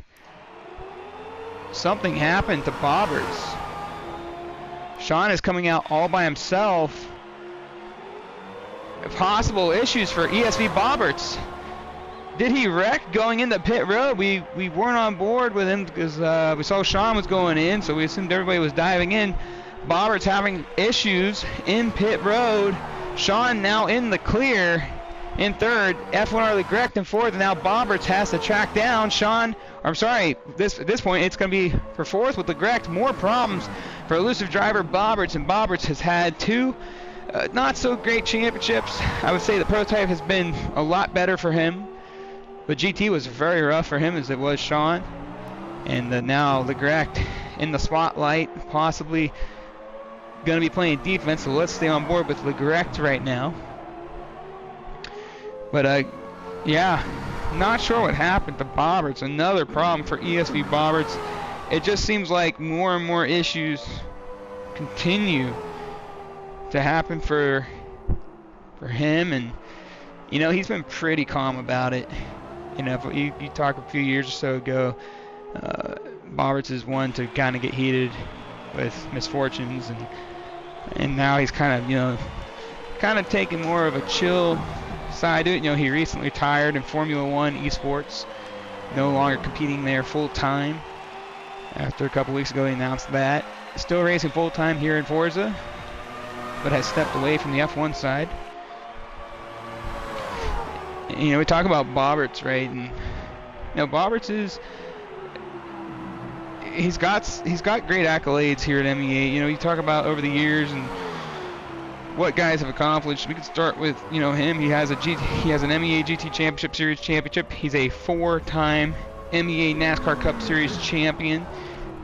Something happened to Bobberts. Sean is coming out all by himself. Possible issues for ESV Bobberts. Did he wreck going into pit road? We weren't on board with him because we saw Sean was going in, so we assumed everybody was diving in. Bobberts having issues in pit road. Sean now in the clear in third. F1R Legrecht in fourth, and now Bobberts has to track down Sean. I'm sorry, at this point it's going to be for fourth with Legrecht. More problems for elusive driver Bobberts, and Bobberts has had two not so great championships. I would say the prototype has been a lot better for him, but GT was very rough for him as it was Sean. And now Legrecht in the spotlight, possibly going to be playing defense, so let's stay on board with Legrecht right now. But yeah, not sure what happened to Bobberts. Another problem for ESV Bobberts. It just seems like more and more issues continue to happen for him, and, you know, he's been pretty calm about it. You know, if you talk a few years or so ago, Bobberts is one to kind of get heated with misfortunes, and now he's kind of, you know, kind of taking more of a chill side to it. You know, he recently retired in Formula One esports, no longer competing there full time. After a couple weeks ago, he announced that. Still racing full time here in Forza, but has stepped away from the F1 side. You know, we talk about Bobberts, right? And, you know, Bobberts is, he's got great accolades here at MEA. You know, you talk about over the years and what guys have accomplished. We could start with, you know, him. He has an MEA GT Championship Series championship. He's a 4-time MEA NASCAR Cup Series champion,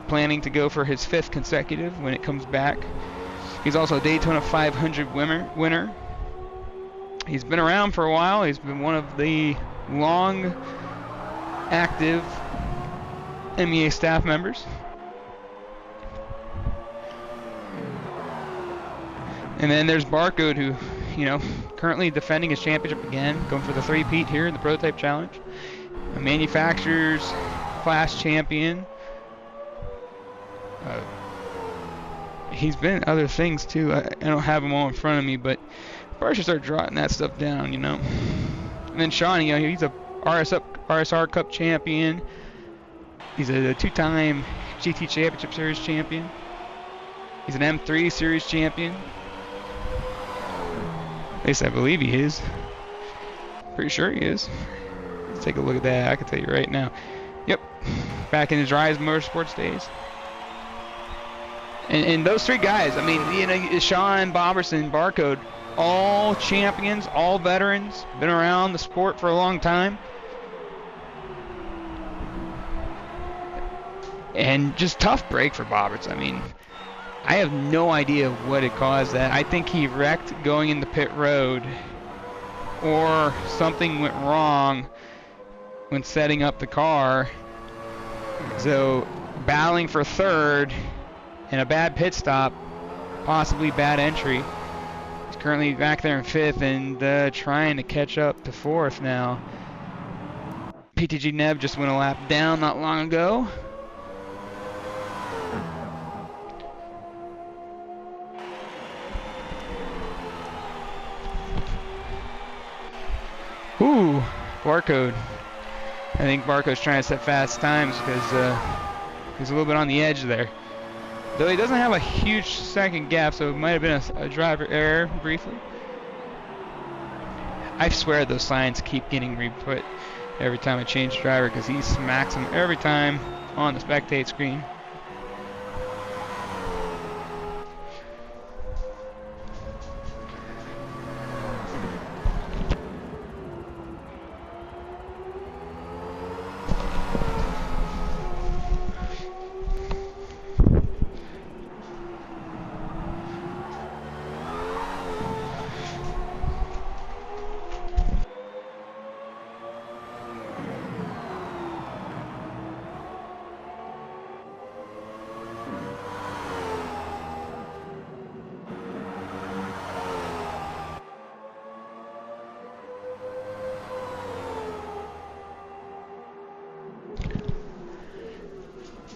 planning to go for his 5th consecutive when it comes back. He's also a Daytona 500 winner. He's been around for a while. He's been one of the long active MEA staff members. And then there's Barcode, who, you know, currently defending his championship again, going for the 3-peat here in the Prototype Challenge. A manufacturer's class champion. He's been other things too. I don't have them all in front of me, but probably should start jotting that stuff down, you know. And then Sean, you know, he's a RSR Cup champion. He's a 2-time GT Championship Series champion. He's an M3 Series champion. At least I believe he is. Pretty sure he is. Let's take a look at that. I can tell you right now. Yep. Back in his Rise Motorsports days. And those three guys, I mean, you know, Sean, Boberson, Barcode, all champions, all veterans, been around the sport for a long time. And just tough break for Boberts. I mean, I have no idea what had caused that. I think he wrecked going into pit road, or something went wrong when setting up the car. So battling for third and a bad pit stop, possibly bad entry. He's currently back there in fifth and trying to catch up to fourth now. PTG Neb just went a lap down not long ago. Ooh, Barcode. I think Barcode's trying to set fast times because he's a little bit on the edge there. Though he doesn't have a huge second gap, so it might have been a driver error briefly. I swear those signs keep getting re-put every time I change driver because he smacks them every time on the spectate screen.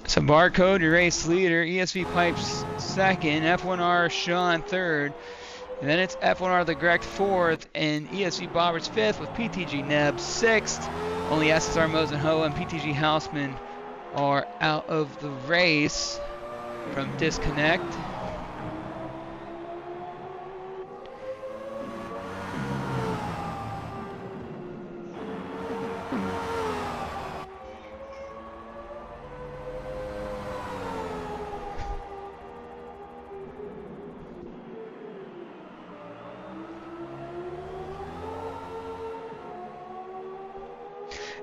So Barcode, your race leader, ESV Pipes second, F1R Sean third, and then it's F1R the Grect fourth, and ESV Boberts fifth with PTG Neb sixth. Only SSR Mosenho and PTG Houseman are out of the race from disconnect.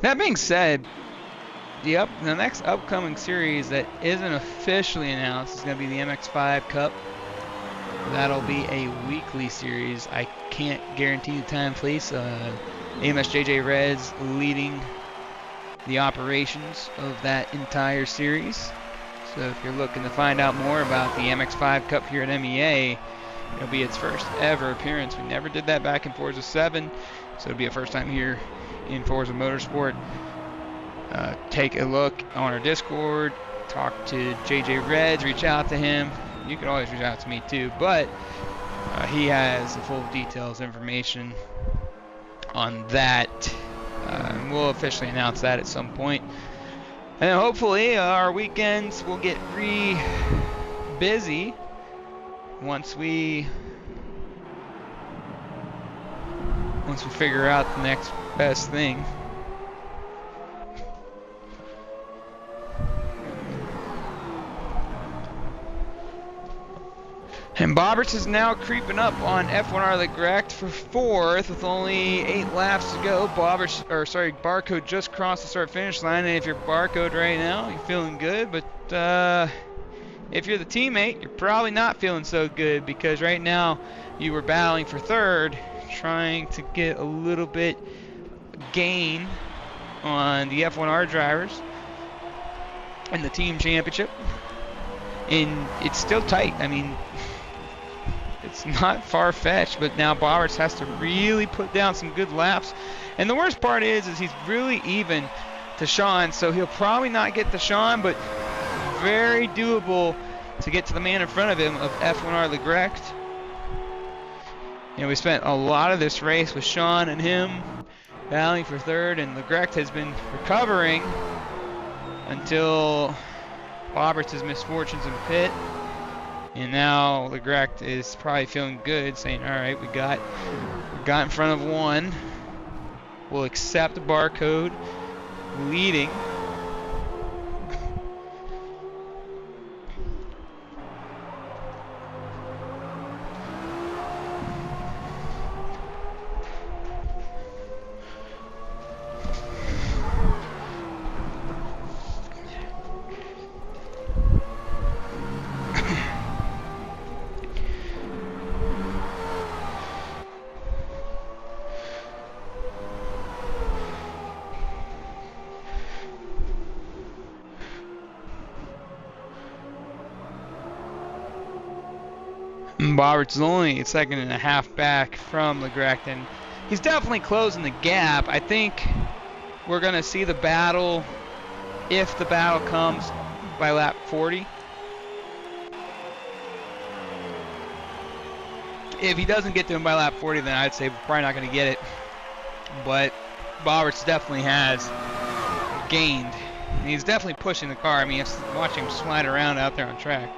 That being said, the next upcoming series that isn't officially announced is going to be the MX5 Cup. That'll be a weekly series. I can't guarantee the time, please. AMS JJ Reds leading the operations of that entire series. So if you're looking to find out more about the MX5 Cup here at MEA, it'll be its first ever appearance. We never did that back in Forza 7, so it'll be a first time here in Forza Motorsport. Take a look on our Discord, talk to JJ Reds, reach out to him. You can always reach out to me too, but he has the full details, information on that. We'll officially announce that at some point. And then hopefully our weekends will get busy once we figure out the next best thing. And Boberts is now creeping up on F1R the Grect for fourth with only 8 laps to go. Barcode just crossed the start-finish line, and if you're Barcode right now, you're feeling good, but if you're the teammate, you're probably not feeling so good because right now you were battling for third, trying to get a little bit gain on the F1R drivers in the team championship, and it's still tight. I mean, it's not far-fetched, but now Boberts has to really put down some good laps, and the worst part is he's really even to Sean, so he'll probably not get to Sean, but very doable to get to the man in front of him of F1R the Grect. You know, we spent a lot of this race with Sean and him battling for third, and Legrect has been recovering until Boberts' misfortunes in pit. And now Legrecht is probably feeling good, saying, all right, we got in front of one. We'll accept the barcode, leading. Roberts is only a second and a half back from Legrecht, and he's definitely closing the gap. I think we're going to see the battle, if the battle comes, by lap 40. If he doesn't get to him by lap 40, then I'd say we're probably not going to get it. But Roberts definitely has gained. And he's definitely pushing the car. I mean, watching him slide around out there on track.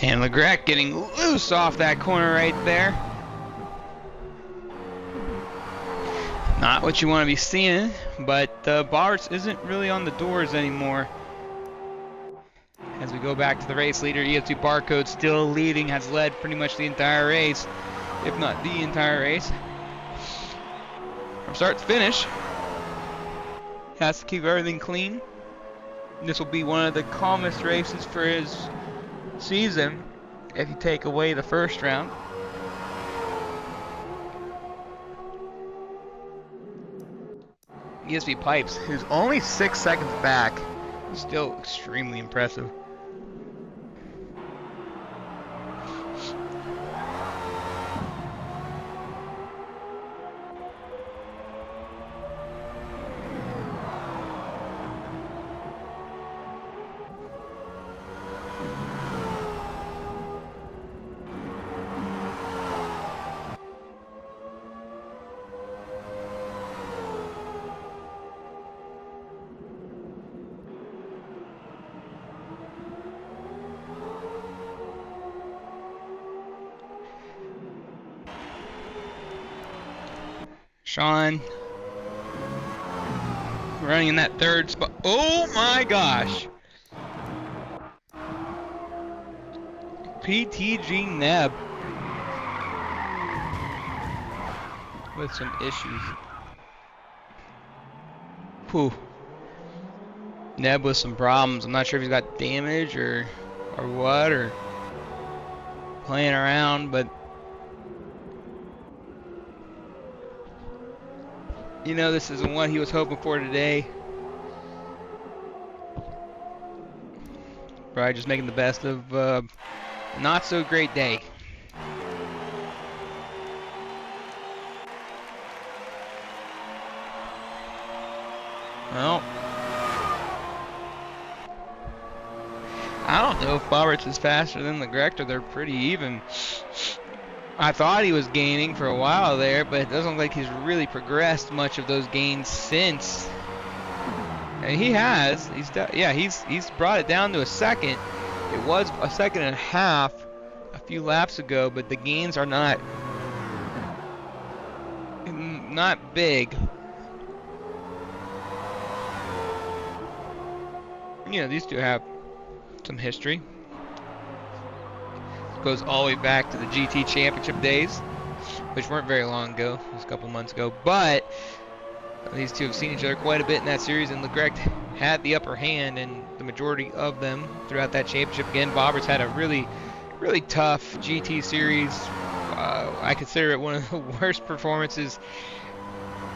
And Legrecht getting loose off that corner right there. Not what you want to be seeing, but Bartz isn't really on the doors anymore. As we go back to the race leader, EF2 Barcode still leading, has led pretty much the entire race, if not the entire race. From start to finish, has to keep everything clean. This will be one of the calmest races for his season if you take away the first round. ESP Pipes, who's only 6 seconds back, still extremely impressive. Sean running in that third spot. Oh my gosh. PTG Neb with some issues. Whew. Neb with some problems. I'm not sure if he's got damage or what, or playing around, but you know, this isn't what he was hoping for today. Probably just making the best of a not so great day. Well, I don't know if Roberts is faster than Legrecht, or they're pretty even. I thought he was gaining for a while there, but it doesn't look like he's really progressed much of those gains since. And he has. He's brought it down to a second. It was a second and a half a few laps ago, but the gains are not big. You know, these two have some history. Goes all the way back to the GT Championship days, which weren't very long ago, just a couple months ago. But these two have seen each other quite a bit in that series, and Legrecht had the upper hand in the majority of them throughout that championship. Again, Roberts had a really, really tough GT series I consider it one of the worst performances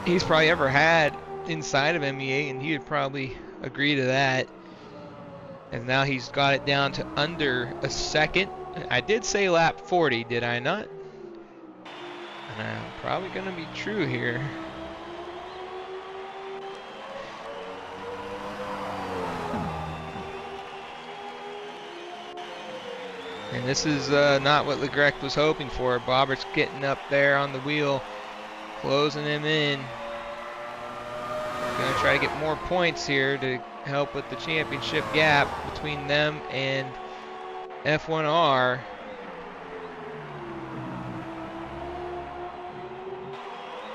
he's probably ever had inside of MEA, and he would probably agree to that. And now he's got it down to under a second. I did say lap 40, did I not? And I'm probably going to be true here. And this is not what Legrecht was hoping for. Bobbert's getting up there on the wheel, closing him in. Going to try to get more points here to help with the championship gap between them and F1R.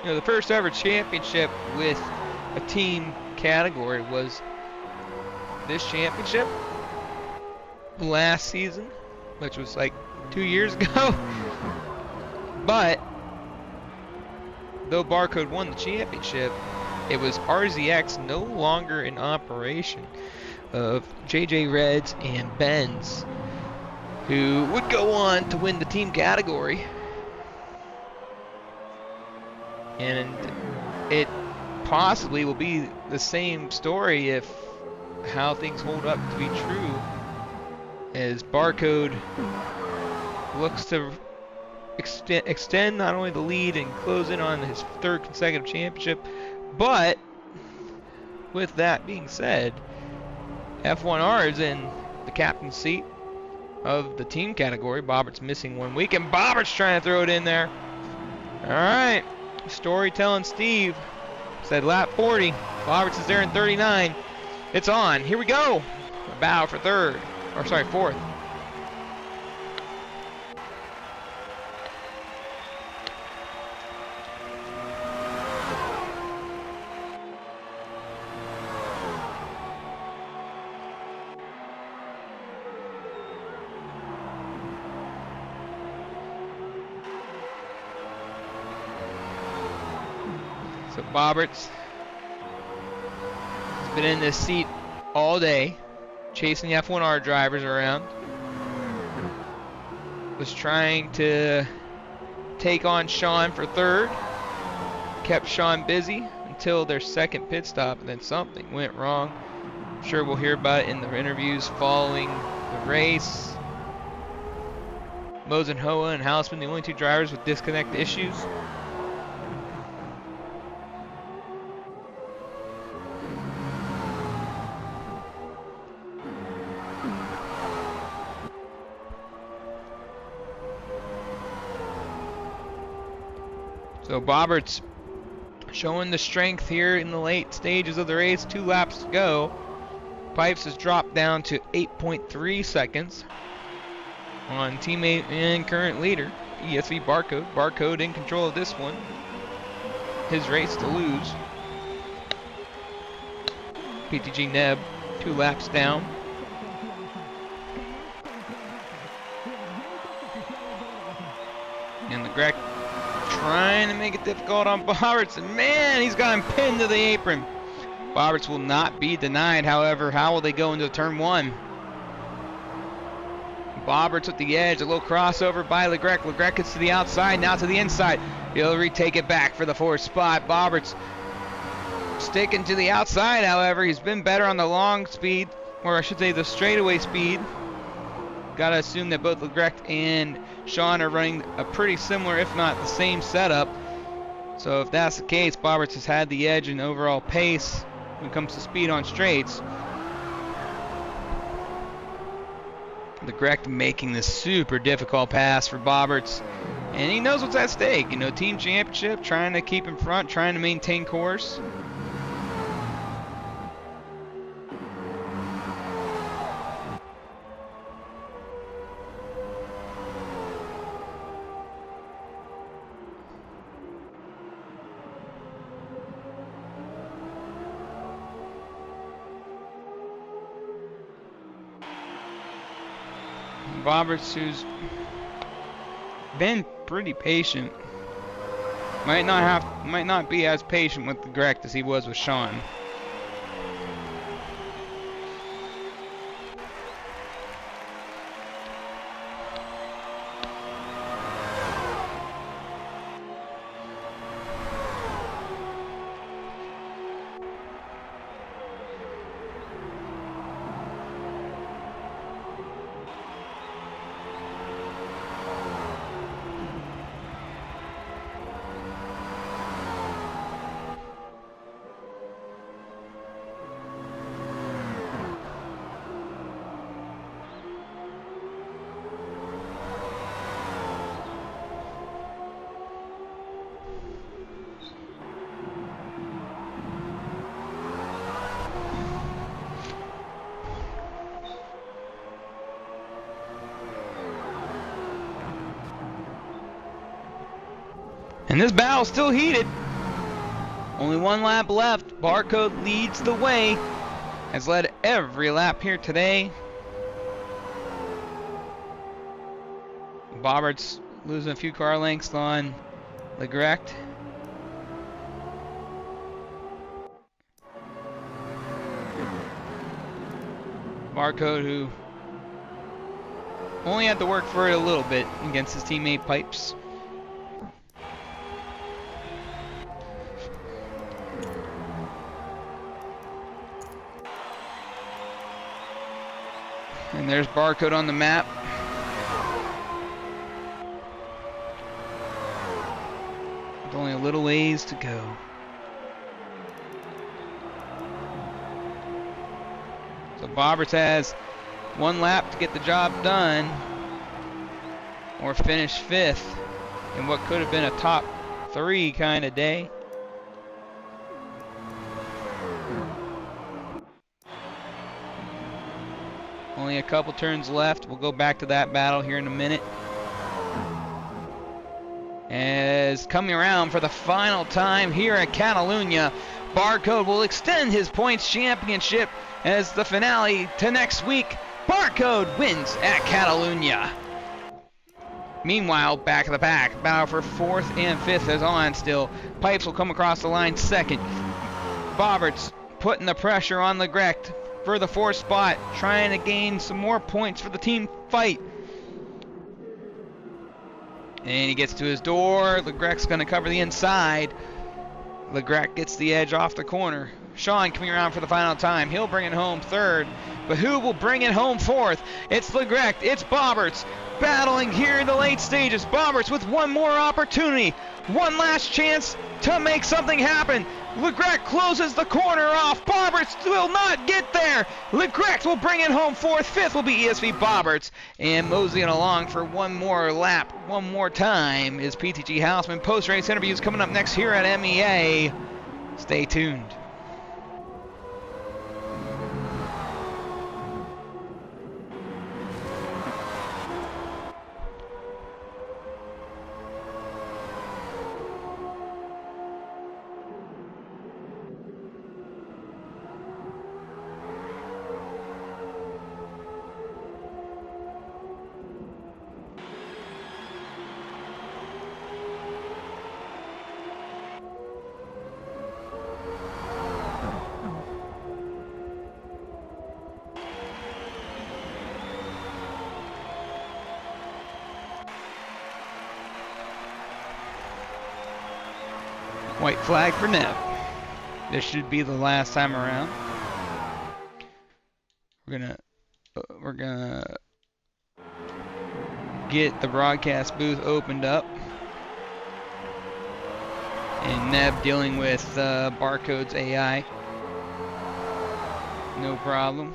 You know, the first ever championship with a team category was this championship last season, which was like 2 years ago. But though Barcode won the championship, it was RZX no longer in operation of JJ Reds and Benz, who would go on to win the team category. And it possibly will be the same story if how things hold up to be true, as Barcode looks to extend not only the lead and close in on his third consecutive championship, but with that being said, F1R is in the captain's seat of the team category. Bobbert's missing 1 week, and Bobbert's trying to throw it in there. All right, storytelling Steve said lap 40. Bobbert's is there in 39. It's on. Here we go. A bow for fourth. So Bobbert's has been in this seat all day, chasing the F1R drivers around. Was trying to take on Sean for third. Kept Sean busy until their second pit stop, and then something went wrong. I'm sure we'll hear about it in the interviews following the race. Mosenhoa and Hausman, the only 2 drivers with disconnect issues. So Bobbert's showing the strength here in the late stages of the race. 2 laps to go. Pipes has dropped down to 8.3 seconds on teammate and current leader, ESV Barcode. Barcode in control of this one. His race to lose. PTG Neb 2 laps down. And the Greg trying to make it difficult on Bobberts, and man, he's got him pinned to the apron. Bobberts will not be denied, however. How will they go into turn 1? Bobberts with the edge, a little crossover by Legrecht. Legrecht gets to the outside, now to the inside. He'll retake it back for the 4th spot. Bobberts sticking to the outside, however. He's been better on the long speed, or I should say the straightaway speed. Gotta assume that both Legrecht and Sean are running a pretty similar, if not the same setup. So if that's the case, Bobberts has had the edge in overall pace when it comes to speed on straights. Legrecht making this super difficult pass for Bobberts, and he knows what's at stake. You know, team championship, trying to keep in front, trying to maintain course. Bobberts, who's been pretty patient, might not be as patient with Legrecht as he was with Sean. And this battle's still heated. Only one lap left. Barcode leads the way. Has led every lap here today. Bobbert's losing a few car lengths on Legrecht. Barcode, who only had to work for it a little bit against his teammate Pipes. And there's Barcode on the map. With only a little ways to go. So Bobberts has one lap to get the job done, or finish 5th in what could have been a top 3 kind of day. Only a couple turns left. We'll go back to that battle here in a minute. As coming around for the final time here at Catalunya, Barcode will extend his points championship as the finale to next week. Barcode wins at Catalunya. Meanwhile, back of the pack, battle for 4th and 5th is on still. Pipes will come across the line 2nd. Bobberts putting the pressure on Legrecht for the 4th spot, trying to gain some more points for the team fight. And he gets to his door. Legrecht's going to cover the inside. Legrecht gets the edge off the corner. Sean coming around for the final time. He'll bring it home 3rd. But who will bring it home 4th? It's Legrecht. It's Bobberts. Battling here in the late stages. Bobberts with one more opportunity. One last chance to make something happen. Legrecht closes the corner off. Bobberts will not get there. Legrecht will bring it home 4th. 5th will be ESV Bobberts. And moseying along for one more lap, one more time, is PTG Houseman. Post-race interviews coming up next here at MEA. Stay tuned. White flag for Neb. This should be the last time around. We're gonna get the broadcast booth opened up, and Neb dealing with Barcode's AI. No problem.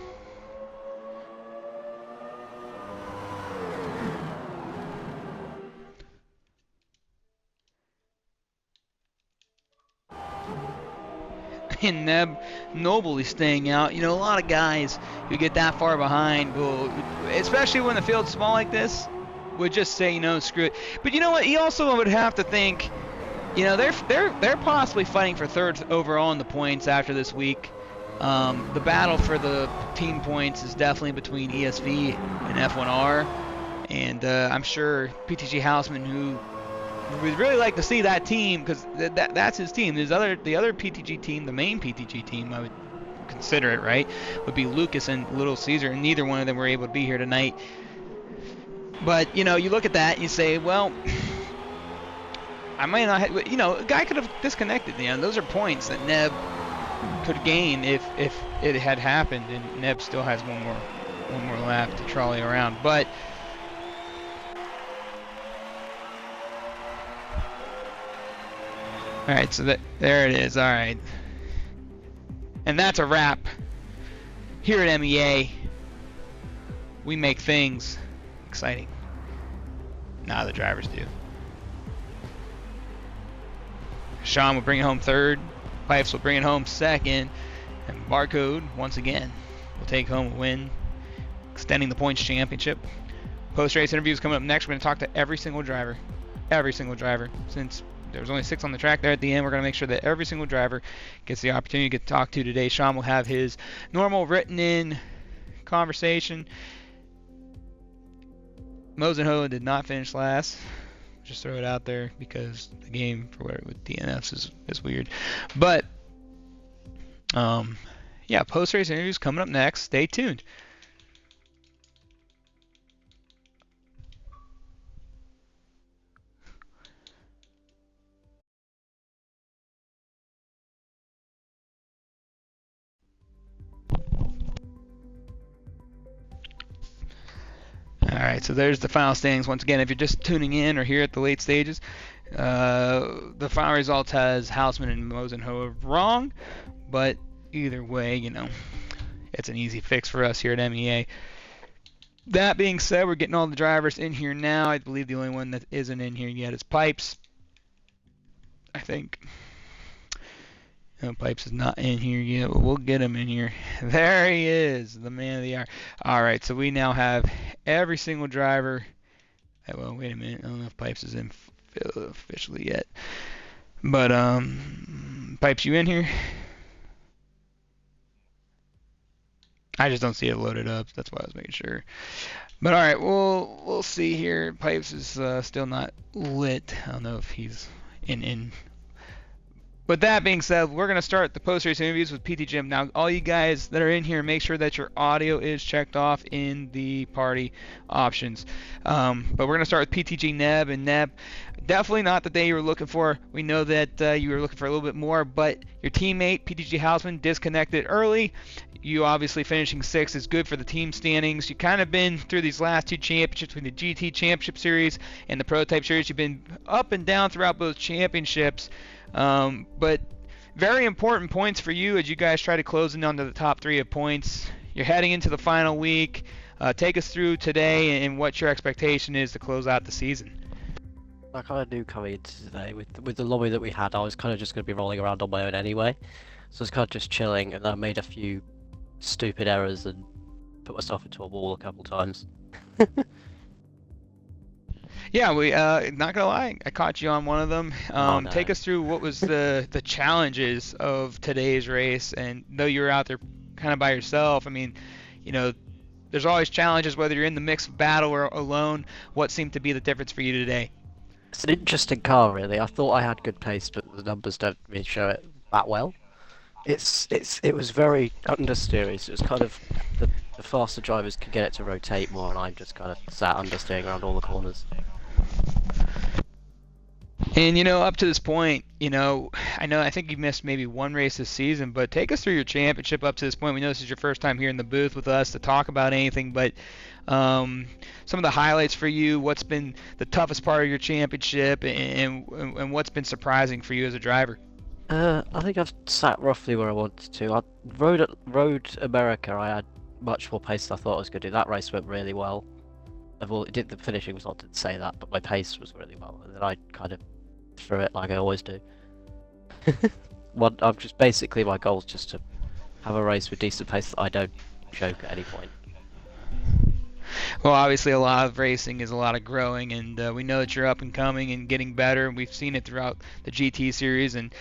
And Neb nobly staying out. You know, a lot of guys who get that far behind will, especially when the field's small like this, would just say, you know, screw it. But you know what? He also would have to think, you know, they're possibly fighting for 3rd overall in the points after this week. The battle for the team points is definitely between ESV and F1R, and I'm sure PTG Houseman, who we'd really like to see that team, because that's his team. The other PTG team, the main PTG team, I would consider it, right, would be Lucas and Little Caesar, and neither one of them were able to be here tonight. But, you know, you look at that and you say, well, I might not have, you know, a guy could have disconnected. You know, those are points that Neb could gain if it had happened, and Neb still has one more lap to trolley around. But all right, so there it is. All right, and that's a wrap. Here at MEA, we make things exciting. Nah, the drivers do. Sean will bring it home 3rd. Pipes will bring it home 2nd. And Barcode, once again, will take home a win, extending the points championship. Post-race interviews coming up next. We're going to talk to every single driver, since there was only 6 on the track there at the end. We're going to make sure that every single driver gets the opportunity to get talked to today. Sean will have his normal written-in conversation. Mosenhoe did not finish last. Just throw it out there because the game for whatever with DNFs is weird. But yeah, post-race interviews coming up next. Stay tuned. Alright, so there's the final standings. Once again, if you're just tuning in or here at the late stages, the final result has Hausman and Mosenhoe wrong, but either way, you know, it's an easy fix for us here at MEA. That being said, we're getting all the drivers in here now. I believe the only one that isn't in here yet is Pipes. I think. No, Pipes is not in here yet, but we'll get him in here. There he is, the man of the hour. Alright, so we now have every single driver. Well, wait a minute. I don't know if Pipes is in officially yet. But, Pipes, you in here? I just don't see it loaded up. That's why I was making sure. But alright, we'll see here. Pipes is still not lit. I don't know if he's in. But that being said, we're going to start the post-race interviews with PT Jim. Now, all you guys that are in here, make sure that your audio is checked off in the party options. But we're going to start with PTG Neb. And Neb, definitely not the day you were looking for. We know that you were looking for a little bit more, but your teammate, PTG Hausman, disconnected early. You obviously finishing 6th is good for the team standings. You've kind of been through these last 2 championships between the GT Championship Series and the Prototype Series. You've been up and down throughout both championships. But very important points for you as you guys try to close in onto the top 3 of points. You're heading into the final week. Take us through today and what your expectation is to close out the season. I kind of knew coming into today with the lobby that we had, I was kind of just going to be rolling around on my own anyway. So I was kind of just chilling, and I made a few stupid errors and put myself into a wall a couple times. Yeah, we not gonna lie, I caught you on one of them. Oh, no. Take us through what was the challenges of today's race, and though you were out there kind of by yourself, I mean, you know, there's always challenges whether you're in the mixed battle or alone. What seemed to be the difference for you today? It's an interesting car, really. I thought I had good pace, but the numbers don't really show it that well. It was very understeery, so it's kind of the faster drivers can get it to rotate more, and I'm just kind of sat understeering around all the corners. And you know, up to this point, you know, I think you missed maybe one race this season, but take us through your championship up to this point. We know this is your first time here in the booth with us to talk about anything, but some of the highlights for you, what's been the toughest part of your championship, and what's been surprising for you as a driver? I think I've sat roughly where I wanted to. Road America, I had much more pace than I thought I was going to do. That race went really well. The finishing result didn't say that, but my pace was really well, and then I kind of threw it like I always do. I'm just basically, my goal is just to have a race with decent pace that I don't choke at any point. Well, obviously a lot of racing is a lot of growing, and we know that you're up and coming and getting better, and we've seen it throughout the GT series, and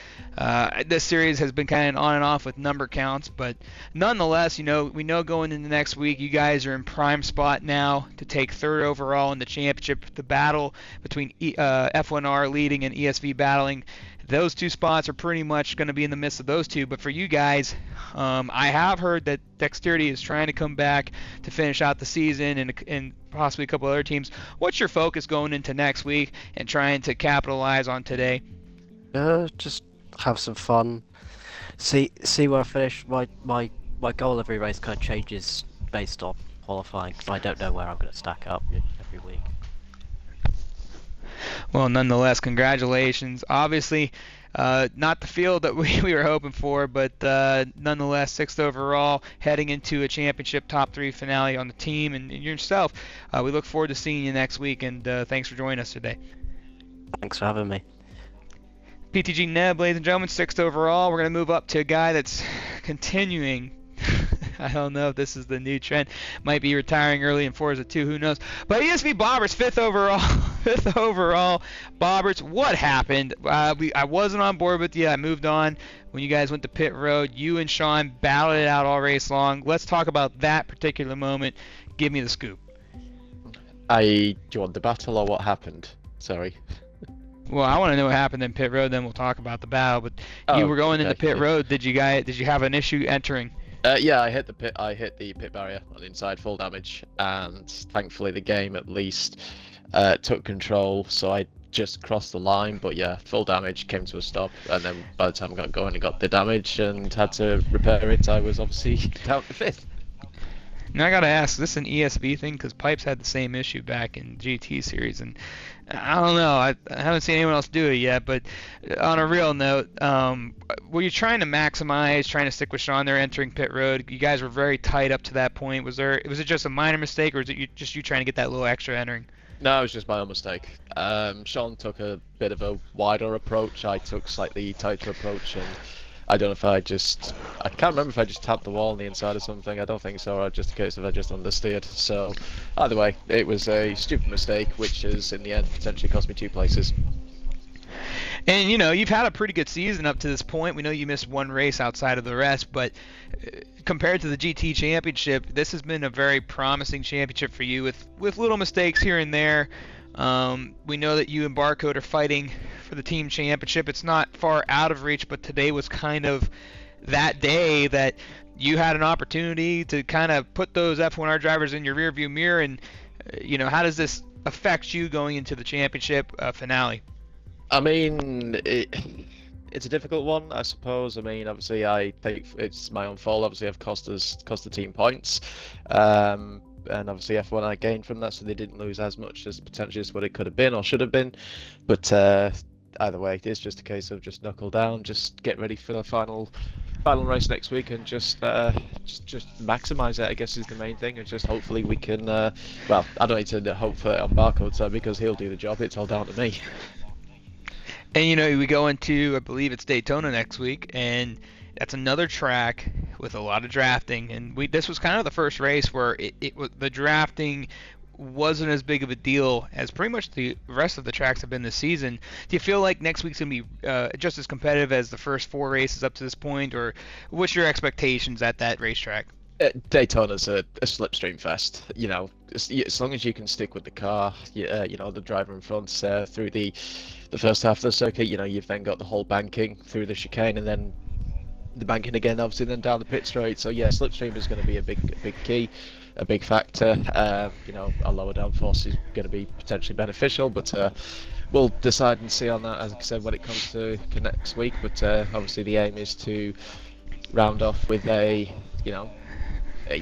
this series has been kind of on and off with number counts, but nonetheless, you know, we know going into next week you guys are in prime spot now to take 3rd overall in the championship. The battle between F1R leading and ESV battling, those 2 spots are pretty much going to be in the midst of those 2. But for you guys, I have heard that Dexterity is trying to come back to finish out the season, and possibly a couple other teams. What's your focus going into next week and trying to capitalize on today? Just have some fun. See where I finish. My goal every race kind of changes based on qualifying, because I don't know where I'm going to stack up every week. Well, nonetheless, congratulations. Obviously, not the field that we were hoping for, but nonetheless, 6th overall, heading into a championship top 3 finale on the team and yourself. We look forward to seeing you next week, and thanks for joining us today. Thanks for having me. PTG Neb, ladies and gentlemen, 6th overall. We're going to move up to a guy that's continuing. I don't know if this is the new trend. Might be retiring early in Forza 2, who knows? But ESV Bobberts, fifth overall, fifth overall. Bobberts, what happened? I wasn't on board with you. I moved on when you guys went to pit road. You and Sean battled it out all race long. Let's talk about that particular moment. Give me the scoop. Do you want the battle or what happened? Sorry. Well, I want to know what happened in pit road, then we'll talk about the battle. But you were going into pit road. Did you have an issue entering? Yeah, I hit the pit barrier on the inside, full damage, and thankfully the game at least took control, so I just crossed the line. But yeah, full damage, came to a stop, and then by the time I got going and got the damage and had to repair it, I was obviously down to fifth. Now I gotta ask, is this an ESV thing? Because Pipes had the same issue back in GT series, and I don't know. I haven't seen anyone else do it yet. But on a real note, were you trying to maximize, trying to stick with Sean there entering pit road? You guys were very tight up to that point. Was it just a minor mistake, or was it you trying to get that little extra entering? No, it was just my own mistake. Sean took a bit of a wider approach. I took slightly tighter approach, and I don't know if I can't remember if I just tapped the wall on the inside or something. I don't think so, or just a case of I just understeered. So, either way, it was a stupid mistake, which has, in the end, potentially cost me 2 places. And, you've had a pretty good season up to this point. We know you missed one race outside of the rest, but compared to the GT Championship, this has been a very promising championship for you with little mistakes here and there. We know that you and Barcode are fighting for the team championship. It's not far out of reach, but today was kind of that day that you had an opportunity to kind of put those F1R drivers in your rearview mirror. And how does this affect you going into the championship finale? I mean, it's a difficult one, I suppose. I mean, obviously, I think it's my own fault. Obviously, I've cost the team points. And obviously F1 I gained from that, so they didn't lose as much as potentially as what it could have been or should have been. But either way, it's just a case of just knuckle down, just get ready for the final race next week, and just maximise it, I guess, is the main thing. And just hopefully we can. Well, I don't need to hope for it on Barcode's side because he'll do the job. It's all down to me. And we go into, I believe it's Daytona next week, and that's another track with a lot of drafting. And this was kind of the first race where the drafting wasn't as big of a deal as pretty much the rest of the tracks have been this season. Do you feel like next week's going to be just as competitive as the first 4 races up to this point, or what's your expectations at that racetrack? Daytona's a slipstream fest. As long as you can stick with the car, the driver in front through the first half of the circuit, you've then got the whole banking through the chicane, and then the banking again, obviously, then down the pit straight. So yeah, slipstream is going to be a big key, a big factor. A lower downforce is going to be potentially beneficial, but we'll decide and see on that, as I said, when it comes to next week. But obviously, the aim is to round off with a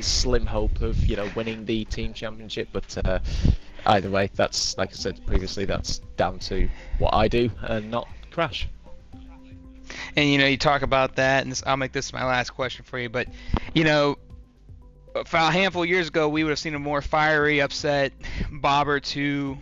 slim hope of winning the team championship. But either way, that's, like I said previously, that's down to what I do and not Crash. And you talk about that, and I'll make this my last question for you. But a handful of years ago, we would have seen a more fiery, upset Bobbert who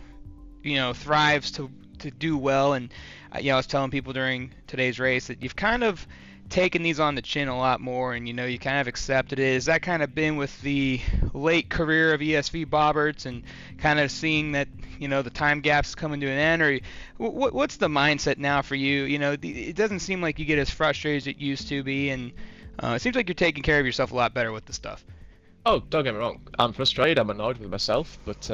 thrives to do well. And I was telling people during today's race that you've kind of taken these on the chin a lot more, and you kind of accepted it. Has that kind of been with the late career of ESV Bobberts, and kind of seeing that the time gap's coming to an end, or what's the mindset now for you? It doesn't seem like you get as frustrated as it used to be, and it seems like you're taking care of yourself a lot better with the stuff. Oh, don't get me wrong. I'm frustrated. I'm annoyed with myself, but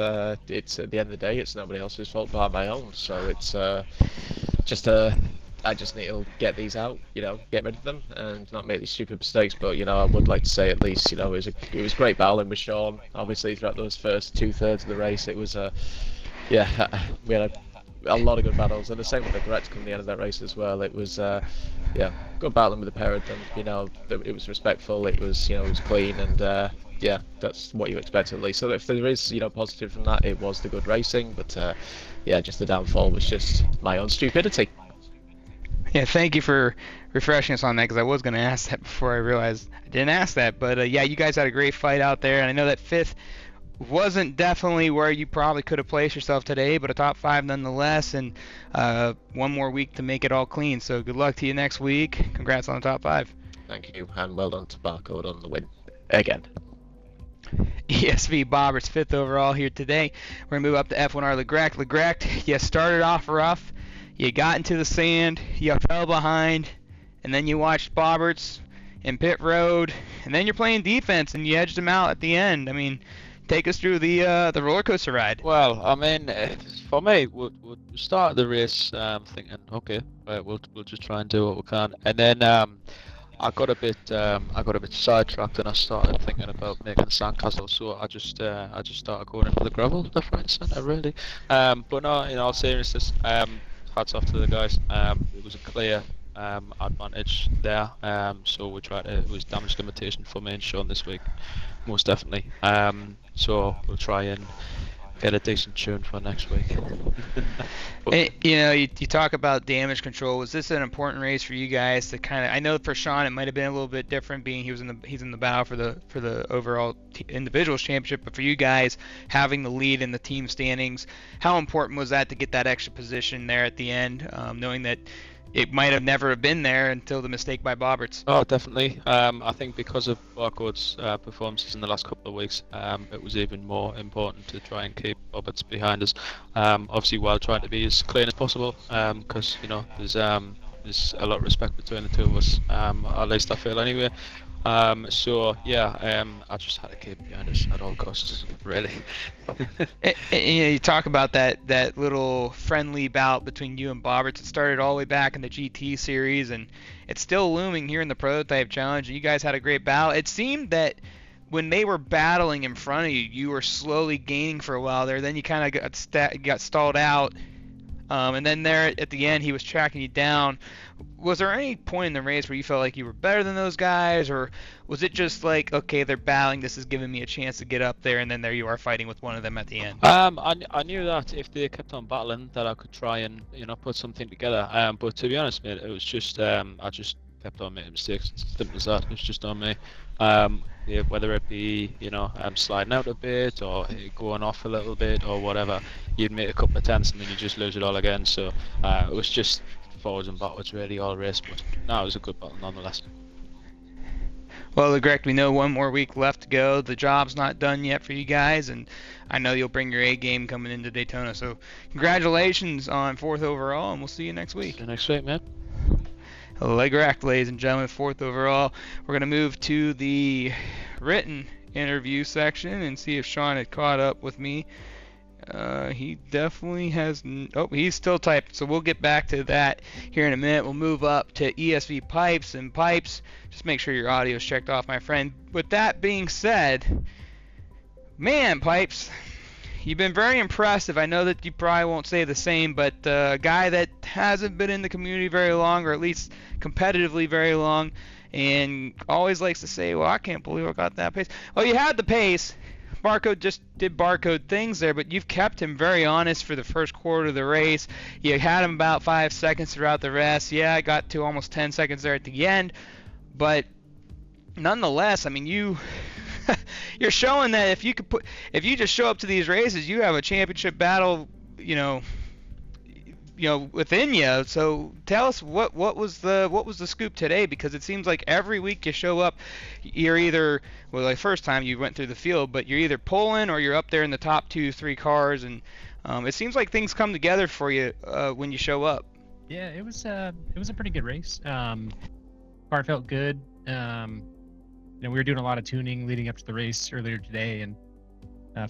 it's at the end of the day, it's nobody else's fault but my own. So it's I just need to get these out, get rid of them, and not make these stupid mistakes. But I would like to say at least, it was great battling with Sean. Obviously, throughout those first 2/3 of the race, it was we had a lot of good battles, and the same with the correct come the end of that race as well. It was good battling with the pair of them. It was respectful. It was it was clean, and that's what you expect at least. So if there is positive from that, it was the good racing. But just the downfall was just my own stupidity. Yeah, thank you for refreshing us on that, because I was going to ask that before I realized I didn't ask that. But you guys had a great fight out there, and I know that 5th wasn't definitely where you probably could have placed yourself today, but a top 5 nonetheless, and one more week to make it all clean. So good luck to you next week. Congrats on the top 5. Thank you, and well done to Barcode on the win. again. ESV Bobbert's 5th overall here today. We're going to move up to F1R Legrec. Legrec, you started off rough. You got into the sand. You fell behind. And then you watched Bobberts in pit road. And then you're playing defense and you edged them out at the end. I mean, take us through the roller coaster ride. Well, I mean, for me, we'll start the race thinking, okay, right, we'll just try and do what we can, and then I got a bit sidetracked, and I started thinking about making sandcastles. So I just started going into the gravel left, right, and centre, really. But no, in all seriousness, hats off to the guys. It was a clear advantage there. So we tried to, it was damage limitation for me and Sean this week, most definitely. So we'll try and get a decent tune for next week. And, you talk about damage control. Was this an important race for you guys to kind of? I know for Sean it might have been a little bit different, being he's in the battle for the overall individuals championship. But for you guys, having the lead in the team standings, how important was that to get that extra position there at the end, knowing that it might have never been there until the mistake by Bobberts? Oh, definitely. I think because of Barcode's performances in the last couple of weeks, it was even more important to try and keep Bobberts behind us. Obviously, while trying to be as clean as possible, because there's a lot of respect between the two of us. At least I feel anyway. So yeah, I just had to keep behind us at all costs, really. You talk about that little friendly bout between you and Bobberts. It started all the way back in the GT series, and it's still looming here in the Prototype Challenge. You guys had a great battle. It seemed that when they were battling in front of you, you were slowly gaining for a while there. Then you kind of got stalled out, and then there at the end he was tracking you down. Was there any point in the race where you felt like you were better than those guys, or was it just like, okay, they're battling, this is giving me a chance to get up there, and then there you are fighting with one of them at the end? I knew that if they kept on battling, that I could try and put something together. But to be honest, mate, it was just I just kept on making mistakes. It's as simple as that. It's just on me. Yeah, whether it be sliding out a bit or going off a little bit or whatever, you'd make a couple of tenths and then you just lose it all again. So it was just forwards and backwards really all race, but no, it was a good battle nonetheless. Well, Legrec, we know one more week left to go. The job's not done yet for you guys, and I know you'll bring your A game coming into Daytona. So congratulations on 4th overall, and we'll see you next week. See you next week, man. Legrec, ladies and gentlemen, 4th overall. We're going to move to the written interview section and see if Sean had caught up with me. He definitely has. Oh, he's still typing, so we'll get back to that here in a minute. We'll move up to ESV Pipes. And Pipes, just make sure your audio is checked off, my friend. With that being said, man, Pipes, you've been very impressive. I know that you probably won't say the same, but a guy that hasn't been in the community very long, or at least competitively very long, and always likes to say, well, I can't believe I got that pace. Well, you had the pace. Barcode just did Barcode things there, but you've kept him very honest for the first quarter of the race. You had him about 5 seconds throughout the rest. Yeah, I got to almost 10 seconds there at the end, but nonetheless, I mean, you're showing that if you just show up to these races, you have a championship battle, within you. So tell us what was the scoop today, because it seems like every week you show up, you're either, well, like first time you went through the field, but you're either pulling or you're up there in the top 2-3 cars, and it seems like things come together for you when you show up. Yeah, it was a pretty good race. Car felt good. We were doing a lot of tuning leading up to the race earlier today, and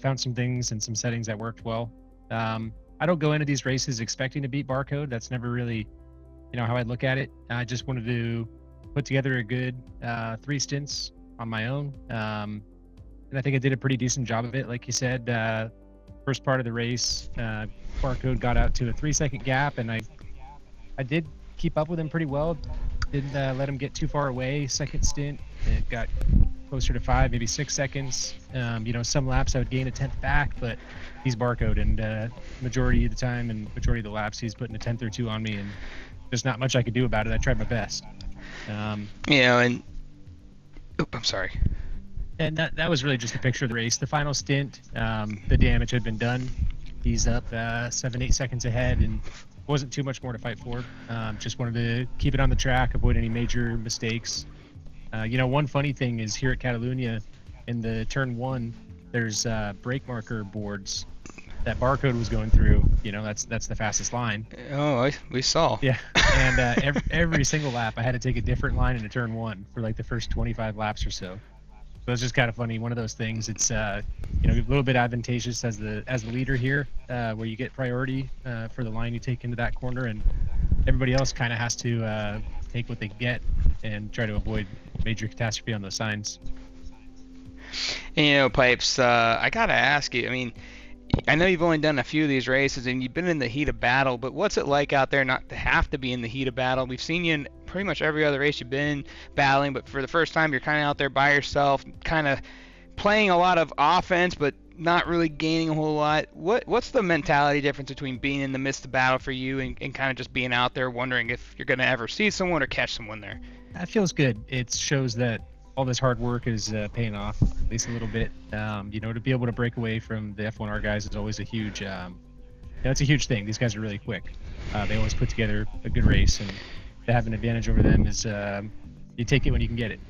found some things and some settings that worked well. I don't go into these races expecting to beat Barcode. That's never really, how I look at it. I just wanted to put together a good 3 stints on my own, and I think I did a pretty decent job of it. Like you said, first part of the race, Barcode got out to a 3-second gap, and I did keep up with him pretty well. Didn't let him get too far away. Second stint, it got closer to 5, maybe 6 seconds. Some laps I would gain a tenth back, but he's Barcode, and majority of the time and majority of the laps he's putting a tenth or 2 on me, and there's not much I could do about it. I tried my best. I'm sorry. And that was really just a picture of the race. The final stint, the damage had been done. He's up 7-8 seconds ahead, and wasn't too much more to fight for. Just wanted to keep it on the track, avoid any major mistakes. One funny thing is here at Catalunya, in the turn 1, there's brake marker boards that Barcode was going through. That's the fastest line. Oh, we saw. Yeah, and every single lap I had to take a different line in a turn 1 for like the first 25 laps or so. So it's just kind of funny. One of those things. It's a little bit advantageous as the leader here, where you get priority for the line you take into that corner, and everybody else kind of has to take what they get and try to avoid major catastrophe on those signs. And, Pipes, I gotta ask you. I mean, I know you've only done a few of these races and you've been in the heat of battle, but what's it like out there not to have to be in the heat of battle? We've seen you in pretty much every other race you've been battling, but for the first time you're kind of out there by yourself, kind of playing a lot of offense, but not really gaining a whole lot. What's the mentality difference between being in the midst of battle for you and kind of just being out there wondering if you're going to ever see someone or catch someone there? That feels good. It shows that all this hard work is paying off, at least a little bit. To be able to break away from the F1R guys is always a huge, it's a huge thing. These guys are really quick. They always put together a good race, and to have an advantage over them is you take it when you can get it.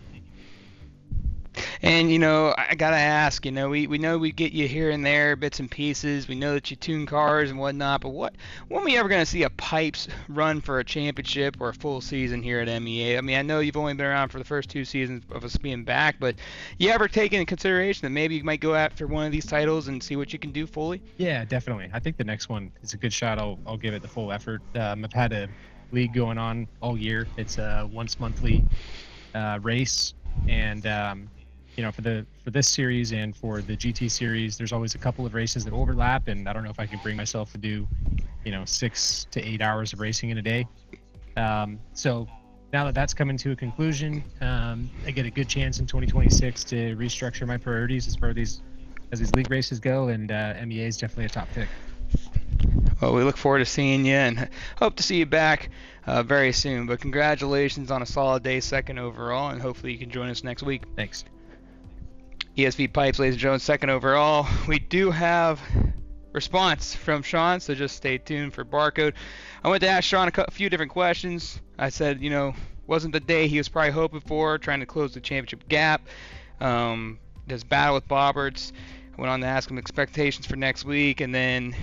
And, I got to ask, we know we get you here and there, bits and pieces. We know that you tune cars and whatnot, but when are we ever going to see a Pipes run for a championship or a full season here at MEA? I mean, I know you've only been around for the first 2 seasons of us being back, but you ever take into consideration that maybe you might go after one of these titles and see what you can do fully? Yeah, definitely. I think the next one is a good shot. I'll give it the full effort. I've had a league going on all year. It's a once monthly race, and for this series and for the GT series, there's always a couple of races that overlap, and I don't know if I can bring myself to do 6 to 8 hours of racing in a day. So now that that's coming to a conclusion, I get a good chance in 2026 to restructure my priorities as these league races go, and MEA is definitely a top pick. Well, we look forward to seeing you and hope to see you back very soon. But congratulations on a solid day, 2nd overall, and hopefully you can join us next week. Thanks. ESV Pipes, ladies and gentlemen, 2nd overall. We do have response from Sean, so just stay tuned for Barcode. I went to ask Sean a few different questions. I said, wasn't the day he was probably hoping for, trying to close the championship gap. His battle with Bobberts. I went on to ask him expectations for next week, and then,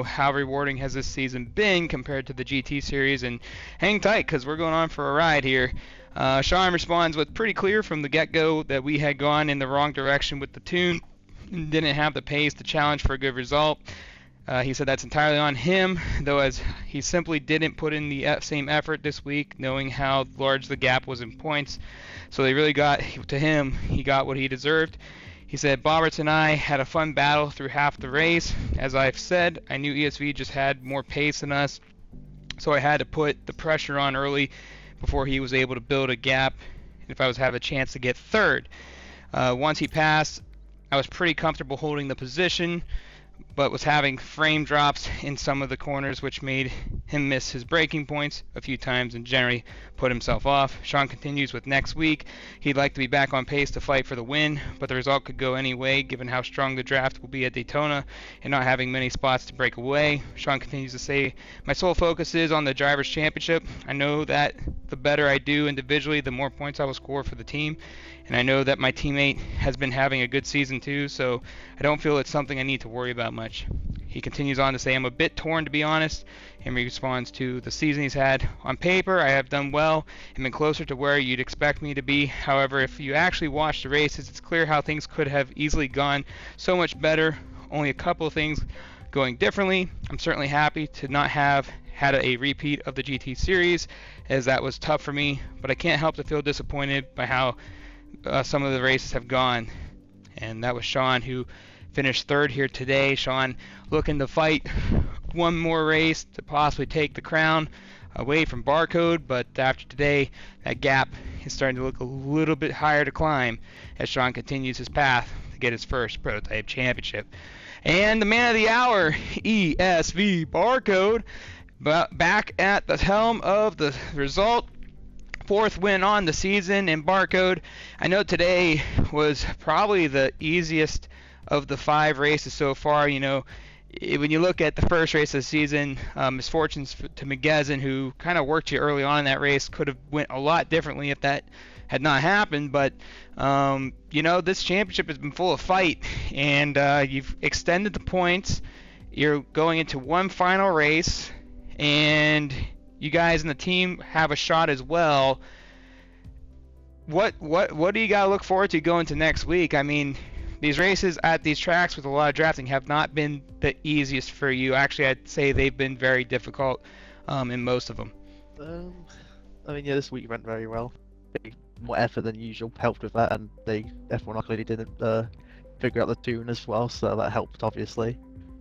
how rewarding has this season been compared to the GT series, and hang tight because we're going on for a ride here. Sean responds with pretty clear from the get-go that we had gone in the wrong direction with the tune and didn't have the pace to challenge for a good result. He said that's entirely on him, though, as he simply didn't put in the same effort this week, knowing how large the gap was in points. So they really got to him. He got what he deserved. He said, Bobberts and I had a fun battle through half the race. As I've said, I knew ESV just had more pace than us, so I had to put the pressure on early before he was able to build a gap if I was have a chance to get 3rd. Once he passed, I was pretty comfortable holding the position, but was having frame drops in some of the corners, which made him miss his braking points a few times and generally put himself off. Sean continues with next week. He'd like to be back on pace to fight for the win, but the result could go any way given how strong the draft will be at Daytona and not having many spots to break away. Sean continues to say, my sole focus is on the Drivers' Championship. I know that the better I do individually, the more points I will score for the team. And I know that my teammate has been having a good season too, so I don't feel it's something I need to worry about much. He continues on to say, I'm a bit torn to be honest, in response to the season he's had. On paper, I have done well and been closer to where you'd expect me to be. However, if you actually watch the races, it's clear how things could have easily gone so much better. Only a couple of things going differently. I'm certainly happy to not have had a repeat of the GT series, as that was tough for me, but I can't help to feel disappointed by how some of the races have gone. And that was Sean, who finished 3rd here today. Sean looking to fight one more race to possibly take the crown away from Barcode, but after today, that gap is starting to look a little bit higher to climb as Sean continues his path to get his first prototype championship. And the man of the hour, ESV Barcode, back at the helm of the result. 4th win on the season in Barcode. I know today was probably the easiest of the 5 races so far. When you look at the first race of the season, misfortunes to McGezin, who kind of worked you early on in that race, could have went a lot differently if that had not happened. But this championship has been full of fight, and you've extended the points. You're going into one final race, and you guys in the team have a shot as well. What do you got to look forward to going to next week? I mean, these races at these tracks with a lot of drafting have not been the easiest for you. Actually, I'd say they've been very difficult in most of them. This week went very well. More effort than usual helped with that, and everyone clearly didn't figure out the tune as well, so that helped obviously.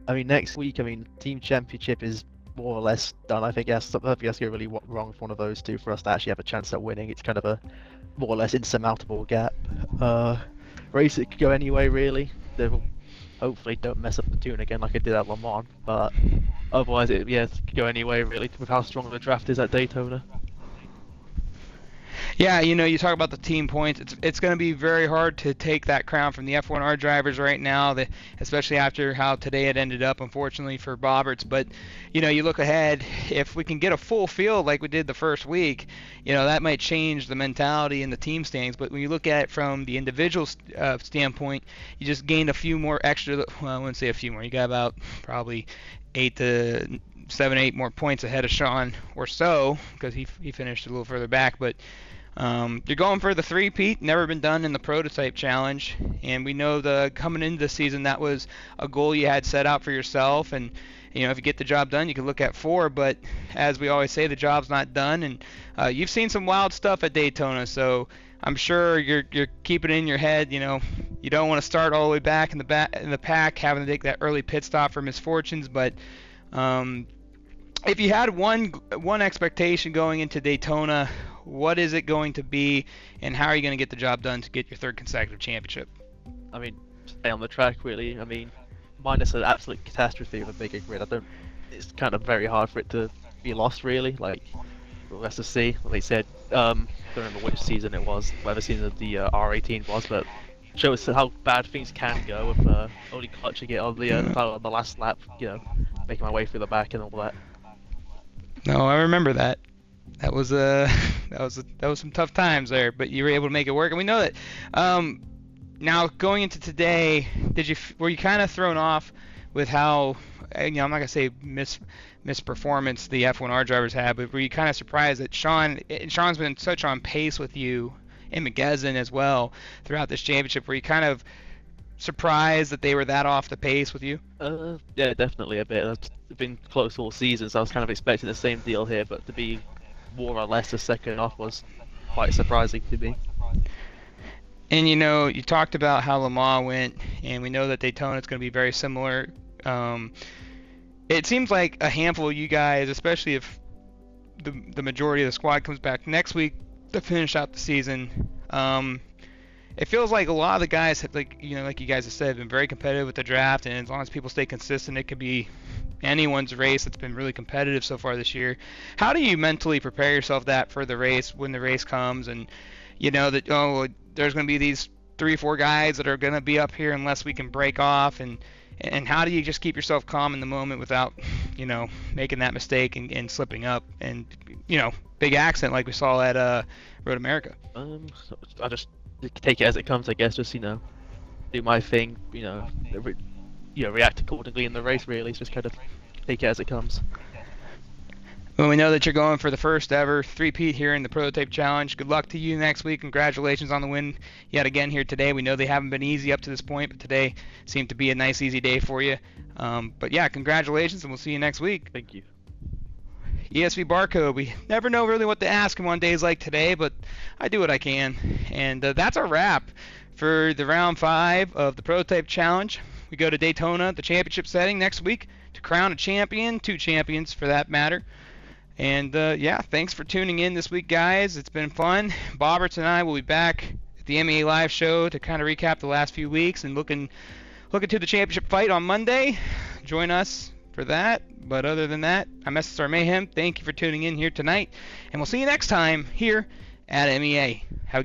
Next week, team championship is more or less done. I think that's going to really wrong for one of those two for us to actually have a chance at winning. It's kind of a more or less insurmountable gap. Race it could go anyway, really. They hopefully don't mess up the tune again like I did at Le Mans, but otherwise it could go anyway, really, with how strong the draft is at Daytona. Yeah, you talk about the team points. It's going to be very hard to take that crown from the F1R drivers right now, especially after how today it ended up, unfortunately, for Bobberts. But, you look ahead, if we can get a full field like we did the first week, that might change the mentality in the team standings. But when you look at it from the individual standpoint, you just gained a few more extra, well, I wouldn't say a few more. You got about probably 8 more points ahead of Sean or so, because he finished a little further back. But you're going for the three-peat, never been done in the prototype challenge, and we know coming into the season that was a goal you had set out for yourself, and if you get the job done, you can look at 4, but as we always say, the job's not done, and you've seen some wild stuff at Daytona, so I'm sure you're keeping it in your head. You don't want to start all the way back in the pack, having to take that early pit stop for misfortunes, but if you had one expectation going into Daytona, what is it going to be, and how are you going to get the job done to get your 3rd consecutive championship? Stay on the track, really. Minus an absolute catastrophe of a bigger grid, it's kind of very hard for it to be lost, really. Like, we'll have to see. Like they said, don't remember which season it was, whatever season the R18 was, but shows how bad things can go with only clutching it on the last lap, making my way through the back and all that. No, I remember that. That was some tough times there, but you were able to make it work, and we know that. Now going into today, were you kind of thrown off with how I'm not gonna say misperformance the F1R drivers had, but were you kind of surprised that Sean's been such on pace with you and McGuesin as well throughout this championship? Were you kind of surprised that they were that off the pace with you? Yeah, definitely a bit. It's been close all season, so I was kind of expecting the same deal here, but to be more or less a second off was quite surprising to me. And you talked about how Le Mans went, and we know that Daytona is going to be very similar. It seems like a handful of you guys, especially if the majority of the squad comes back next week to finish out the season, it feels like a lot of the guys have, like you guys have said, been very competitive with the draft, and as long as people stay consistent, it could be anyone's race that's been really competitive so far this year. How do you mentally prepare yourself for the race when the race comes, and that there's going to be these 3-4 guys that are going to be up here unless we can break off, and how do you just keep yourself calm in the moment without making that mistake and slipping up and big accident like we saw at Road America? I just take it as it comes, I guess. Just do my thing, react accordingly in the race. Really, it's just kind of take it as it comes. Well, we know that you're going for the first ever three-peat here in the Prototype Challenge. Good luck to you next week. Congratulations on the win yet again here today. We know they haven't been easy up to this point, but today seemed to be a nice, easy day for you. But yeah, congratulations, and we'll see you next week. Thank you. ESV Barcode, we never know really what to ask him on days like today, but I do what I can. And that's our wrap for the round 5 of the Prototype Challenge. We go to Daytona, the championship setting next week, to crown a champion, 2 champions for that matter. And yeah, thanks for tuning in this week, guys. It's been fun. Bobberts and I will be back at the MEA live show to kind of recap the last few weeks and looking to the championship fight on Monday. Join us for that. But other than that, I'm SSR Mayhem. Thank you for tuning in here tonight, and we'll see you next time here at MEA. Have a good night.